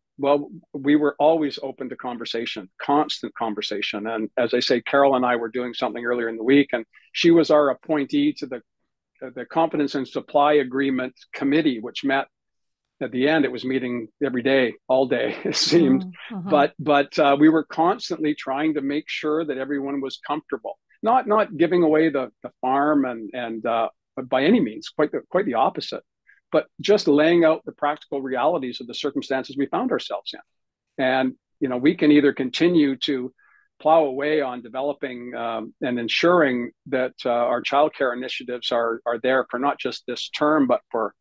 we were always open to conversation, constant conversation. And as I say, Carol and I were doing something earlier in the week, and she was our appointee to the Confidence and Supply Agreement Committee, which met at the end. It was meeting every day, all day, it seemed. But we were constantly trying to make sure that everyone was comfortable, not giving away the farm and by any means, quite the opposite. But just laying out the practical realities of the circumstances we found ourselves in. And, we can either continue to plow away on developing and ensuring that our childcare initiatives are there for not just this term, but for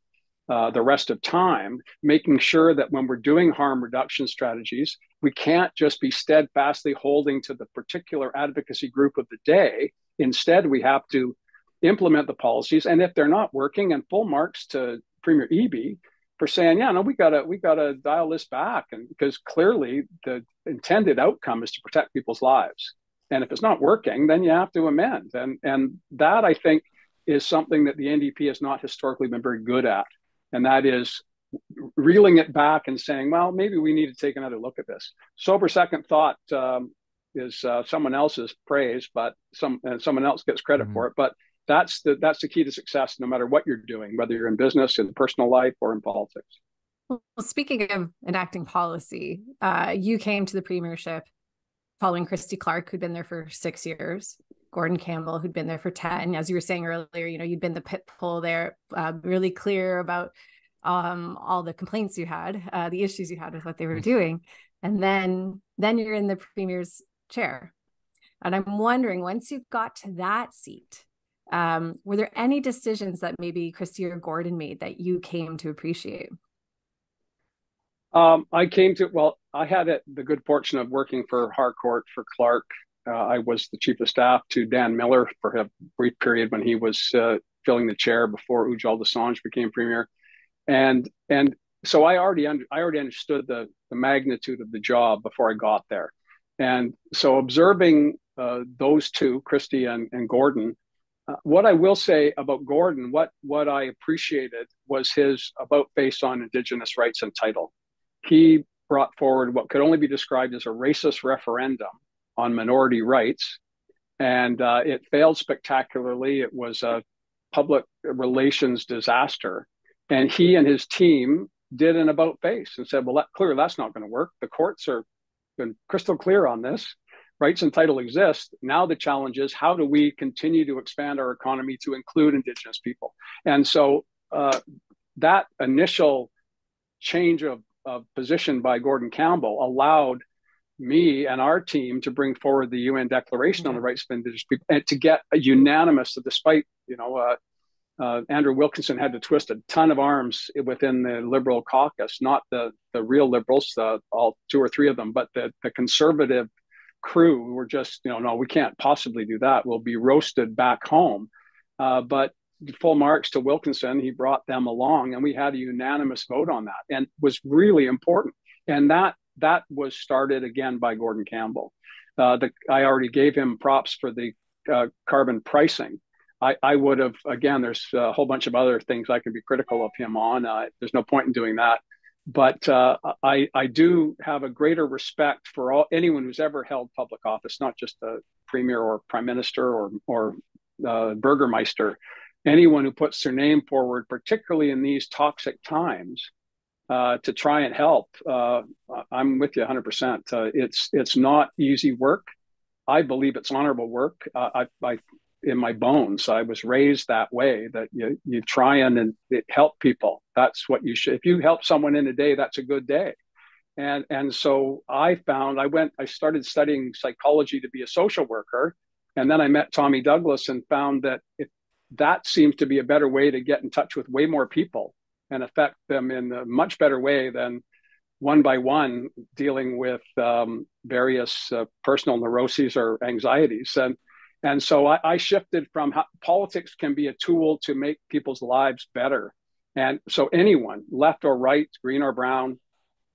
the rest of time, making sure that when we're doing harm reduction strategies, we can't just be steadfastly holding to the particular advocacy group of the day. Instead, we have to implement the policies. And if they're not working, and full marks to Premier Eby for saying, we gotta dial this back, and because clearly the intended outcome is to protect people's lives, and if it's not working, then you have to amend. And that, I think, is something that the NDP has not historically been very good at, and that is reeling it back and saying, well, maybe we need to take another look at this. Sober second thought is someone else's praise, but someone else gets credit for it. But that's the key to success, no matter what you're doing, whether you're in business, in personal life, or in politics. Well, speaking of enacting policy, you came to the premiership following Christy Clark, who'd been there for 6 years, Gordon Campbell, who'd been there for 10. As you were saying earlier, you'd been the pit bull there, really clear about all the complaints you had, the issues you had with what they were doing. And then you're in the premier's chair. And I'm wondering, once you got to that seat, were there any decisions that maybe Christy or Gordon made that you came to appreciate? I had the good fortune of working for Harcourt, for Clark. I was the chief of staff to Dan Miller for a brief period when he was filling the chair before Ujjal Desange became premier. And so I already understood the magnitude of the job before I got there. And so observing those two, Christy and Gordon, what I will say about Gordon, what I appreciated was his about face on Indigenous rights and title. He brought forward what could only be described as a racist referendum on minority rights, and it failed spectacularly. It was a public relations disaster, and he and his team did an about face and said, well, clearly that's not going to work. The courts are been crystal clear on this. Rights and title exist. Now the challenge is, how do we continue to expand our economy to include Indigenous people? And so that initial change of position by Gordon Campbell allowed me and our team to bring forward the UN Declaration on the Rights of Indigenous People, and to get a unanimous, despite, Andrew Wilkinson had to twist a ton of arms within the Liberal caucus, not the real Liberals, all two or three of them, but the conservative crew were just, no, we can't possibly do that. We'll be roasted back home. But full marks to Wilkinson, he brought them along, and we had a unanimous vote on that, and was really important. And that was started again by Gordon Campbell. I already gave him props for the carbon pricing. I would have, again, there's a whole bunch of other things I can be critical of him on. There's no point in doing that. But I do have a greater respect for anyone who's ever held public office, not just a premier or prime minister or burgermeister, anyone who puts their name forward, particularly in these toxic times, to try and help. I'm with you 100%. It's not easy work. I believe it's honorable work. I in my bones, I was raised that way, that you try and help people. That's what you should. If you help someone in a day, that's a good day. And so I started studying psychology to be a social worker. And then I met Tommy Douglas and found that that seems to be a better way to get in touch with way more people and affect them in a much better way than one by one dealing with various personal neuroses or anxieties. And so I shifted from how politics can be a tool to make people's lives better. And so anyone, left or right, green or brown,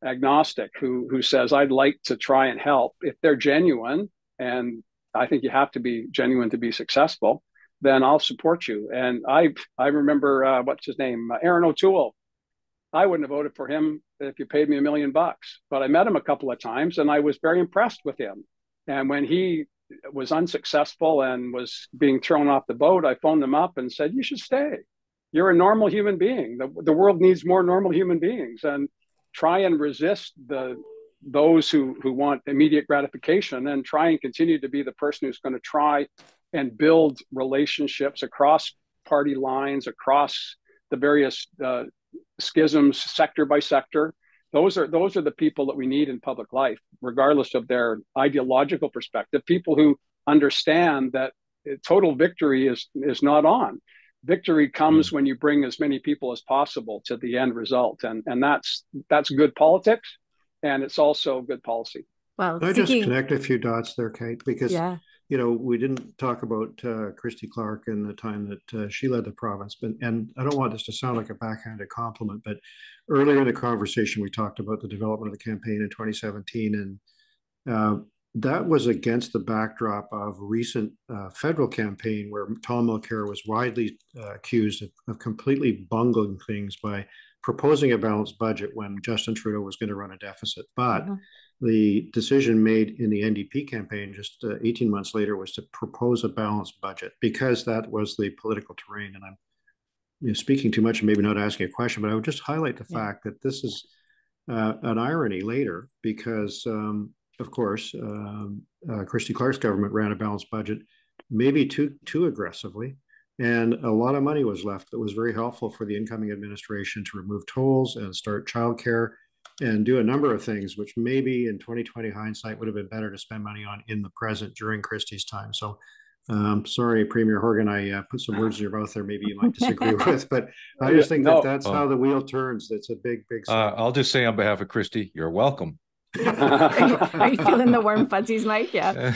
agnostic, who says, I'd like to try and help, if they're genuine, and I think you have to be genuine to be successful, then I'll support you. And I remember, what's his name? Aaron O'Toole. I wouldn't have voted for him if you paid me $1 million, but I met him a couple of times and I was very impressed with him. And when he was unsuccessful and was being thrown off the boat, I phoned him up and said, you should stay. You're a normal human being. The world needs more normal human beings, and try and resist those who want immediate gratification, and try and continue to be the person who's going to try and build relationships across party lines, across the various schisms, sector by sector. Those are the people that we need in public life, regardless of their ideological perspective. People who understand that total victory is not on. Victory comes when you bring as many people as possible to the end result, and that's good politics, and it's also good policy. Well, I just connect a few dots there, Kate, because we didn't talk about Christy Clark and the time that she led the province, and I don't want this to sound like a backhanded compliment, but earlier in the conversation we talked about the development of the campaign in 2017, and that was against the backdrop of recent federal campaign where Tom Mulcair was widely accused of completely bungling things by proposing a balanced budget when Justin Trudeau was going to run a deficit. But the decision made in the NDP campaign just 18 months later was to propose a balanced budget, because that was the political terrain. And I'm speaking too much and maybe not asking a question, but I would just highlight the fact that this is an irony later, because of course, Christy Clark's government ran a balanced budget, maybe too aggressively, and a lot of money was left that was very helpful for the incoming administration to remove tolls and start childcare and do a number of things, which maybe in 2020 hindsight would have been better to spend money on in the present during Christie's time. So sorry, Premier Horgan, I put some words in your mouth there maybe you might disagree with, but I just think that's how the wheel turns. That's a big I'll just say on behalf of Christy, you're welcome. Are you feeling the warm fuzzies, Mike? Yeah.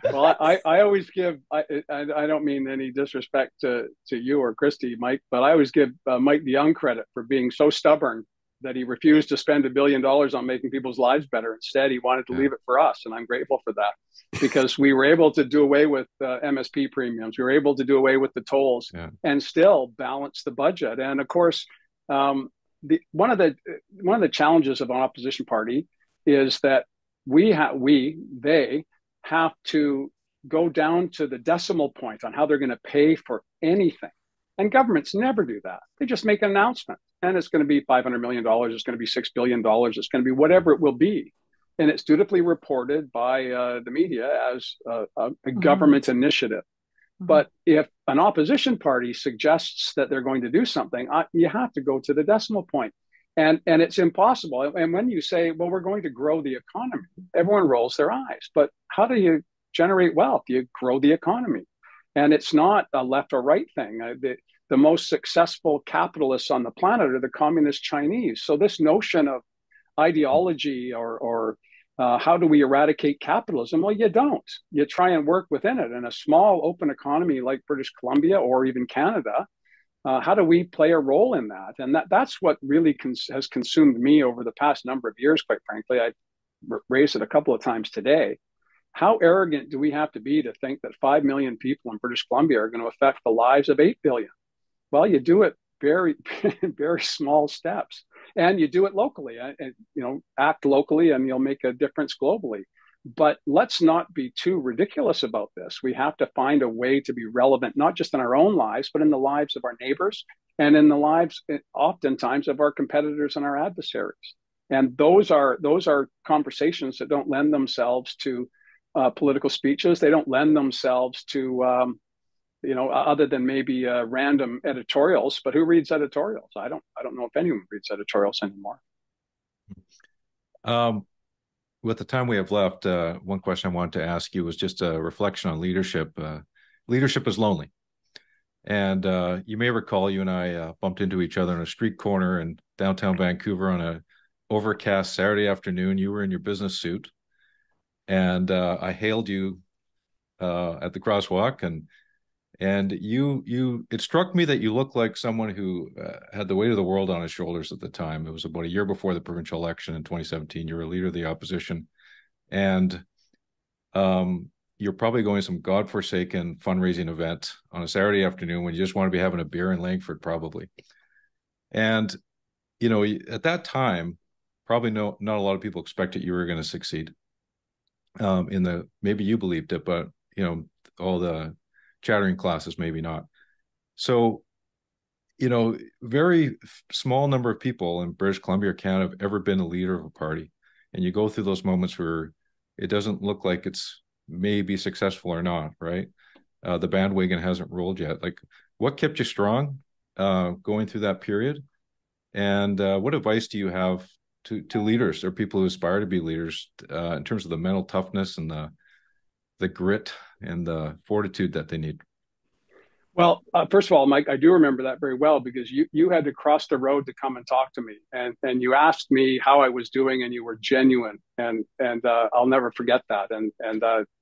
Well, I always give, I don't mean any disrespect to you or Christy, Mike, but I always give Mike the Young credit for being so stubborn that he refused to spend $1 billion on making people's lives better. Instead, he wanted to leave it for us. And I'm grateful for that, because we were able to do away with MSP premiums. We were able to do away with the tolls and still balance the budget. And of course, one of the challenges of an opposition party is that they have to go down to the decimal point on how they're going to pay for anything. And governments never do that. They just make an announcement, and it's going to be $500 million. It's going to be $6 billion. It's going to be whatever it will be. And it's dutifully reported by the media as a government initiative. But if an opposition party suggests that they're going to do something, you have to go to the decimal point. And it's impossible. And when you say, well, we're going to grow the economy, everyone rolls their eyes. But how do you generate wealth? You grow the economy. And it's not a left or right thing. The most successful capitalists on the planet are the communist Chinese. So this notion of ideology or how do we eradicate capitalism? Well, you don't. You try and work within it. In a small open economy like British Columbia or even Canada, how do we play a role in that? And that's what really has consumed me over the past number of years, quite frankly. I raised it a couple of times today. How arrogant do we have to be to think that 5 million people in British Columbia are going to affect the lives of 8 billion? Well, you do it very, very small steps, and you do it locally. And act locally, and you'll make a difference globally. But let's not be too ridiculous about this. We have to find a way to be relevant, not just in our own lives, but in the lives of our neighbors and in the lives, oftentimes, of our competitors and our adversaries. And those are conversations that don't lend themselves to political speeches. They don't lend themselves to other than maybe random editorials. But who reads editorials? I don't know if anyone reads editorials anymore. With the time we have left, one question I wanted to ask you was just a reflection on leadership. Leadership is lonely. And you may recall you and I bumped into each other on a street corner in downtown Vancouver on a overcast Saturday afternoon. You were in your business suit, and I hailed you at the crosswalk, and it struck me that you looked like someone who had the weight of the world on his shoulders at the time. It was about a year before the provincial election in 2017. You were a leader of the opposition, and you're probably going to some godforsaken fundraising event on a Saturday afternoon when you just want to be having a beer in Langford, probably. And at that time, probably not a lot of people expected you were going to succeed. Maybe you believed it, but all the chattering classes, maybe not. So, very small number of people in British Columbia or Canada have ever been a leader of a party. And you go through those moments where it doesn't look like it's maybe successful or not, right? The bandwagon hasn't rolled yet. Like, what kept you strong going through that period? And what advice do you have to leaders or people who aspire to be leaders in terms of the mental toughness and the grit and the fortitude that they need? Well, first of all, Mike, I do remember that very well, because you had to cross the road to come and talk to me, and you asked me how I was doing, and you were genuine, and I'll never forget that. And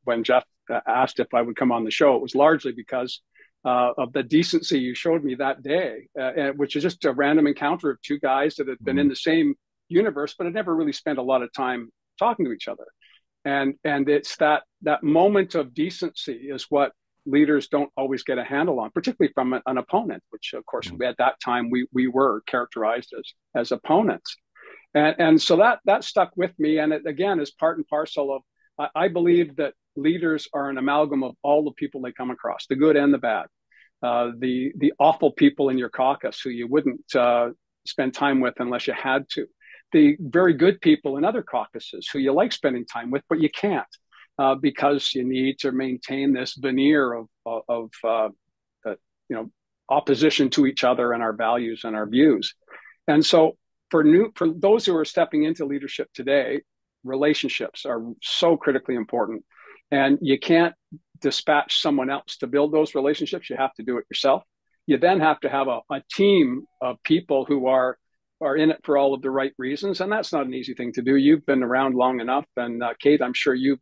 when Geoff asked if I would come on the show, it was largely because of the decency you showed me that day, which is just a random encounter of two guys that had been in the same universe, but had never really spent a lot of time talking to each other. And it's that moment of decency is what leaders don't always get a handle on, particularly from an opponent, which of course at that time we were characterized as opponents. And so that stuck with me. And it, again, is part and parcel of, I believe that leaders are an amalgam of all the people they come across, the good and the bad, the awful people in your caucus who you wouldn't spend time with unless you had to, the very good people in other caucuses who you like spending time with, but you can't because you need to maintain this veneer of opposition to each other and our values and our views. And so for those who are stepping into leadership today, relationships are so critically important, and you can't dispatch someone else to build those relationships. You have to do it yourself. You then have to have a team of people who are in it for all of the right reasons, and that's not an easy thing to do. You've been around long enough, and Kate, I'm sure you've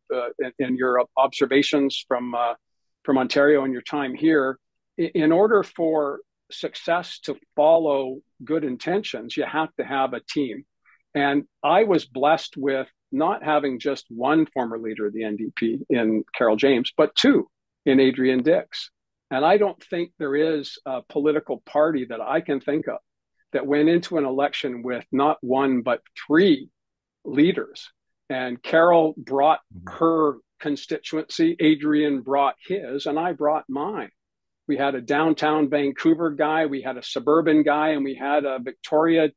in your observations from Ontario and your time here, in order for success to follow good intentions, you have to have a team. And I was blessed with not having just one former leader of the NDP in Carol James, but two in Adrian Dix. And I don't think there is a political party that I can think of that went into an election with not one, but three leaders. And Carol brought her constituency, Adrian brought his, and I brought mine. We had a downtown Vancouver guy, we had a suburban guy, and we had a Victoria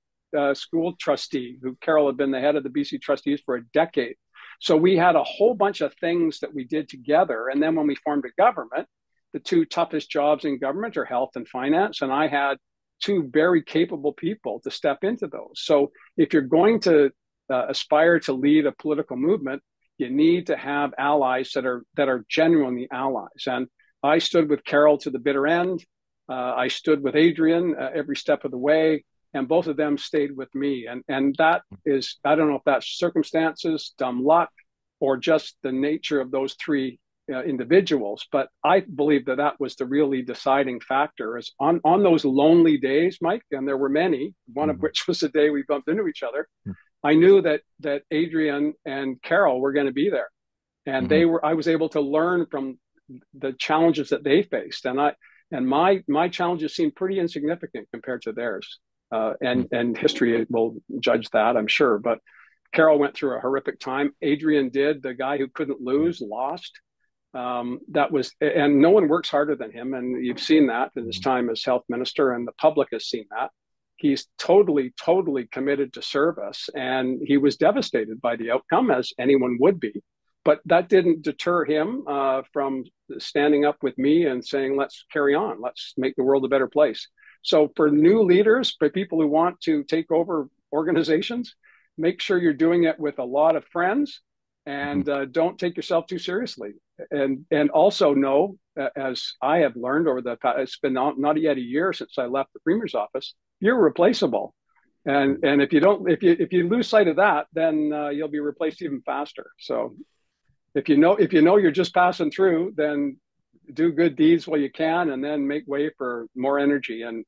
school trustee who Carol had been the head of the BC trustees for a decade. So we had a whole bunch of things that we did together. And then when we formed a government, the two toughest jobs in government are health and finance. And I had two very capable people to step into those. So if you're going to aspire to lead a political movement, you need to have allies that are genuinely allies. And I stood with Carol to the bitter end. I stood with Adrian every step of the way, and both of them stayed with me. And that is, I don't know if that's circumstances, dumb luck, or just the nature of those three individuals. But I believe that was the really deciding factor is on those lonely days, Mike, and there were many, one of which was the day we bumped into each other. I knew that Adrian and Carol were going to be there, and I was able to learn from the challenges that they faced. And my challenges seemed pretty insignificant compared to theirs. And history will judge that, I'm sure. But Carol went through a horrific time. Adrian did. The guy who couldn't lose lost. And no one works harder than him. And you've seen that in his time as health minister, and the public has seen that. He's totally, totally committed to service. And he was devastated by the outcome, as anyone would be. But that didn't deter him from standing up with me and saying, let's carry on. Let's make the world a better place. So for new leaders, for people who want to take over organizations, make sure you're doing it with a lot of friends, and don't take yourself too seriously. And also know, as I have learned over the past, it's been not yet a year since I left the Premier's office, you're replaceable. And if you lose sight of that, then you'll be replaced even faster. So if you know you're just passing through, then do good deeds while you can, and then make way for more energy and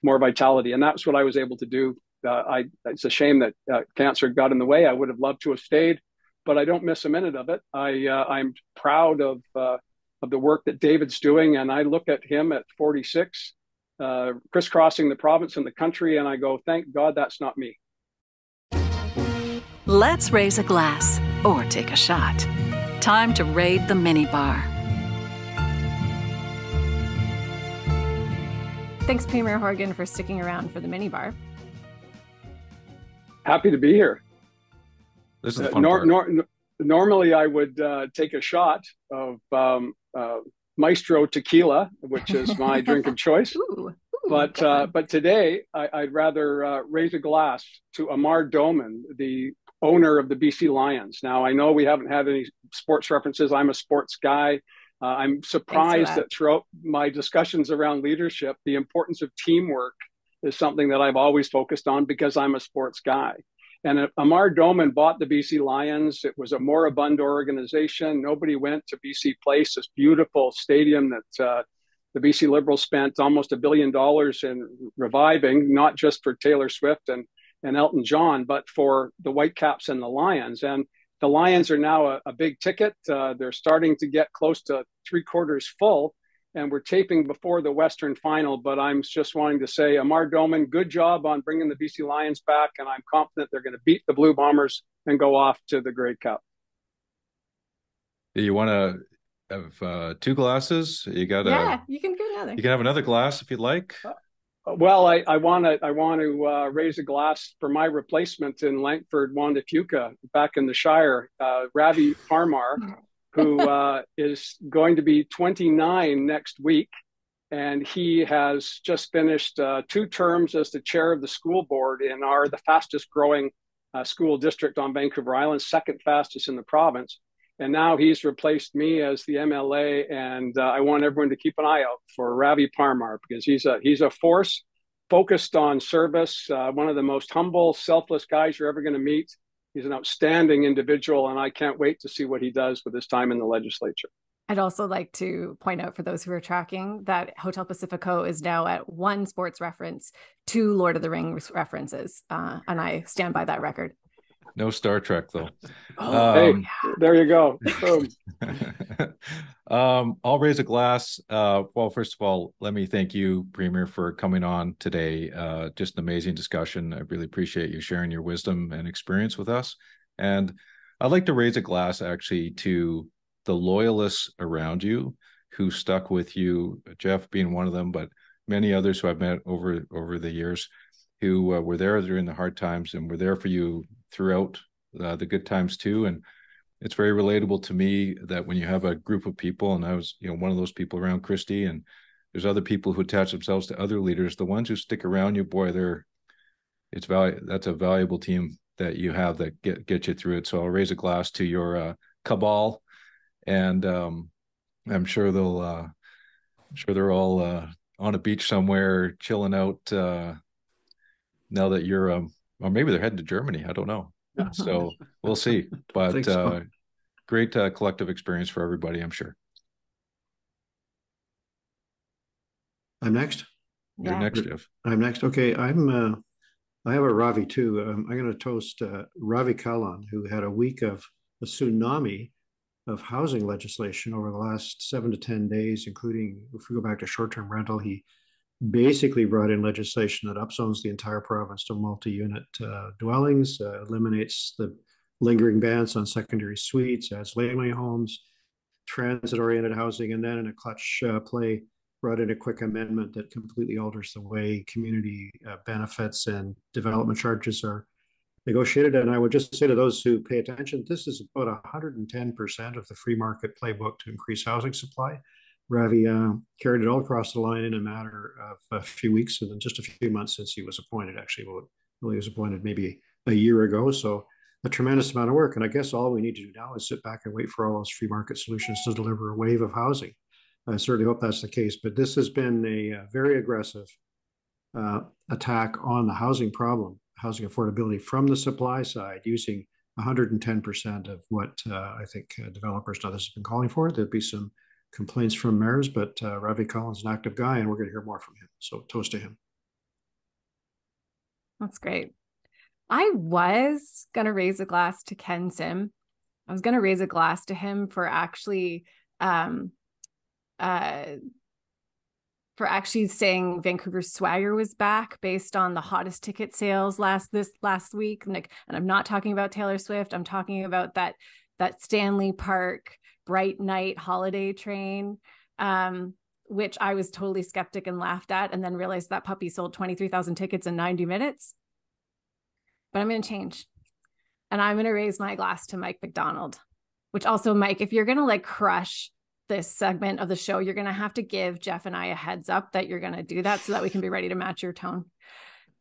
more vitality. And that's what I was able to do. It's a shame that cancer got in the way. I would have loved to have stayed, but I don't miss a minute of it. I'm proud of the work that David's doing, and I look at him at 46, crisscrossing the province and the country, and I go, thank God that's not me. Let's raise a glass or take a shot. Time to raid the minibar. Thanks, Premier Horgan, for sticking around for the minibar. Happy to be here. This is the fun part. Normally, I would take a shot of Maestro tequila, which is my drink of choice. But today, I'd rather raise a glass to Amar Doman, the owner of the BC Lions. Now, I know we haven't had any sports references. I'm a sports guy. I'm surprised that throughout my discussions around leadership, the importance of teamwork is something that I've always focused on because I'm a sports guy. And Amar Doman bought the BC Lions. It was a moribund organization. Nobody went to BC Place, this beautiful stadium that the BC Liberals spent almost $1 billion in reviving, not just for Taylor Swift and Elton John, but for the Whitecaps and the Lions. And the Lions are now a big ticket. They're starting to get close to 3/4 full, and we're taping before the Western final. But I'm just wanting to say, Amar Doman, good job on bringing the BC Lions back, and I'm confident they're going to beat the Blue Bombers and go off to the Grey Cup. You want to have 2 glasses? You can do another. You can have another glass if you'd like. Well, I want to raise a glass for my replacement in Langford, Wanda Fuca, back in the Shire, Ravi Parmar, who is going to be 29 next week. And he has just finished 2 terms as the chair of the school board in the fastest growing school district on Vancouver Island, second fastest in the province. And now he's replaced me as the MLA, and I want everyone to keep an eye out for Ravi Parmar, because he's a force focused on service, one of the most humble, selfless guys you're ever going to meet. He's an outstanding individual, and I can't wait to see what he does with his time in the legislature. I'd also like to point out for those who are tracking that Hotel Pacifico is now at 1 sports reference, 2 Lord of the Rings references, and I stand by that record. No Star Trek, though. Hey, there you go. I'll raise a glass. Well, first of all, let me thank you, Premier, for coming on today. Just an amazing discussion. I really appreciate you sharing your wisdom and experience with us. And I'd like to raise a glass, actually, to the loyalists around you who stuck with you, Geoff being one of them, but many others who I've met over the years, who were there during the hard times and were there for you throughout the good times too. And it's very relatable to me that when you have a group of people, and I was, one of those people around Christy, and there's other people who attach themselves to other leaders. The ones who stick around you, boy, that's a valuable team that you have that get you through it. So I'll raise a glass to your cabal, and I'm sure they're all on a beach somewhere chilling out now that you're or maybe they're heading to Germany. I don't know. So we'll see. But so. Great collective experience for everybody, I'm sure. I'm next. You're next, Geoff. I'm next. Okay, I have a Ravi too. I'm going to toast Ravi Kalan, who had a week of a tsunami of housing legislation over the last 7 to 10 days, including, if we go back to short-term rental, he basically brought in legislation that upzones the entire province to multi-unit dwellings, eliminates the lingering bans on secondary suites, adds laneway homes, transit-oriented housing, and then in a clutch play, brought in a quick amendment that completely alters the way community benefits and development charges are negotiated. And I would just say to those who pay attention, this is about 110% of the free market playbook to increase housing supply. Ravi carried it all across the line in a matter of a few weeks, and then just a few months since he was appointed. Actually, well, he was appointed maybe a year ago. So a tremendous amount of work. And I guess all we need to do now is sit back and wait for all those free market solutions to deliver a wave of housing. I certainly hope that's the case. But this has been a very aggressive attack on the housing problem, housing affordability from the supply side, using 110% of what I think developers and others have been calling for. There'll be some complaints from mayors, but Ravi Kalan's an active guy, and we're going to hear more from him. So toast to him. That's great. I was going to raise a glass to Ken Sim. I was going to raise a glass to him for actually saying Vancouver's swagger was back based on the hottest ticket sales last week. And I'm not talking about Taylor Swift. I'm talking about that Stanley Park bright night holiday train, which I was totally skeptic and laughed at, and then realized that puppy sold 23,000 tickets in 90 minutes. But I'm going to change, and I'm going to raise my glass to Mike McDonald, which also, Mike, if you're going to crush this segment of the show, you're going to have to give Geoff and I a heads up that you're going to do that so that we can be ready to match your tone.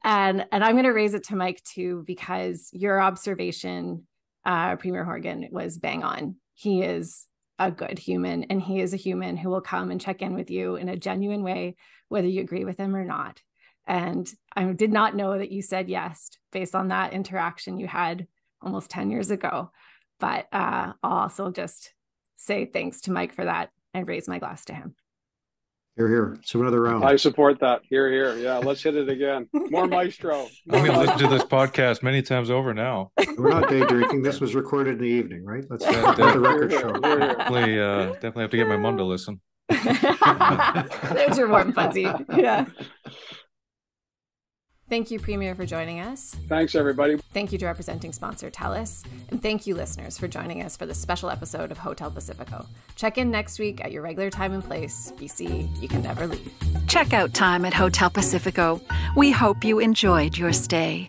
And I'm going to raise it to Mike too, because your observation, Premier Horgan, was bang on. He is a good human, and he is a human who will come and check in with you in a genuine way, whether you agree with him or not. And I did not know that you said yes based on that interaction you had almost 10 years ago. But I'll also just say thanks to Mike for that and raise my glass to him. Hear, hear. So another round. I support that. Hear, hear. Yeah, let's hit it again. More maestro. I'm going to listen to this podcast many times over now. We're not day drinking. This was recorded in the evening, right? Let's let the record show. Definitely have to get my mom to listen. There's your warm fuzzy. Yeah. Thank you, Premier, for joining us. Thanks, everybody. Thank you to our presenting sponsor, TELUS. And thank you, listeners, for joining us for this special episode of Hotel Pacifico. Check in next week at your regular time and place. BC, you can never leave. Checkout time at Hotel Pacifico. We hope you enjoyed your stay.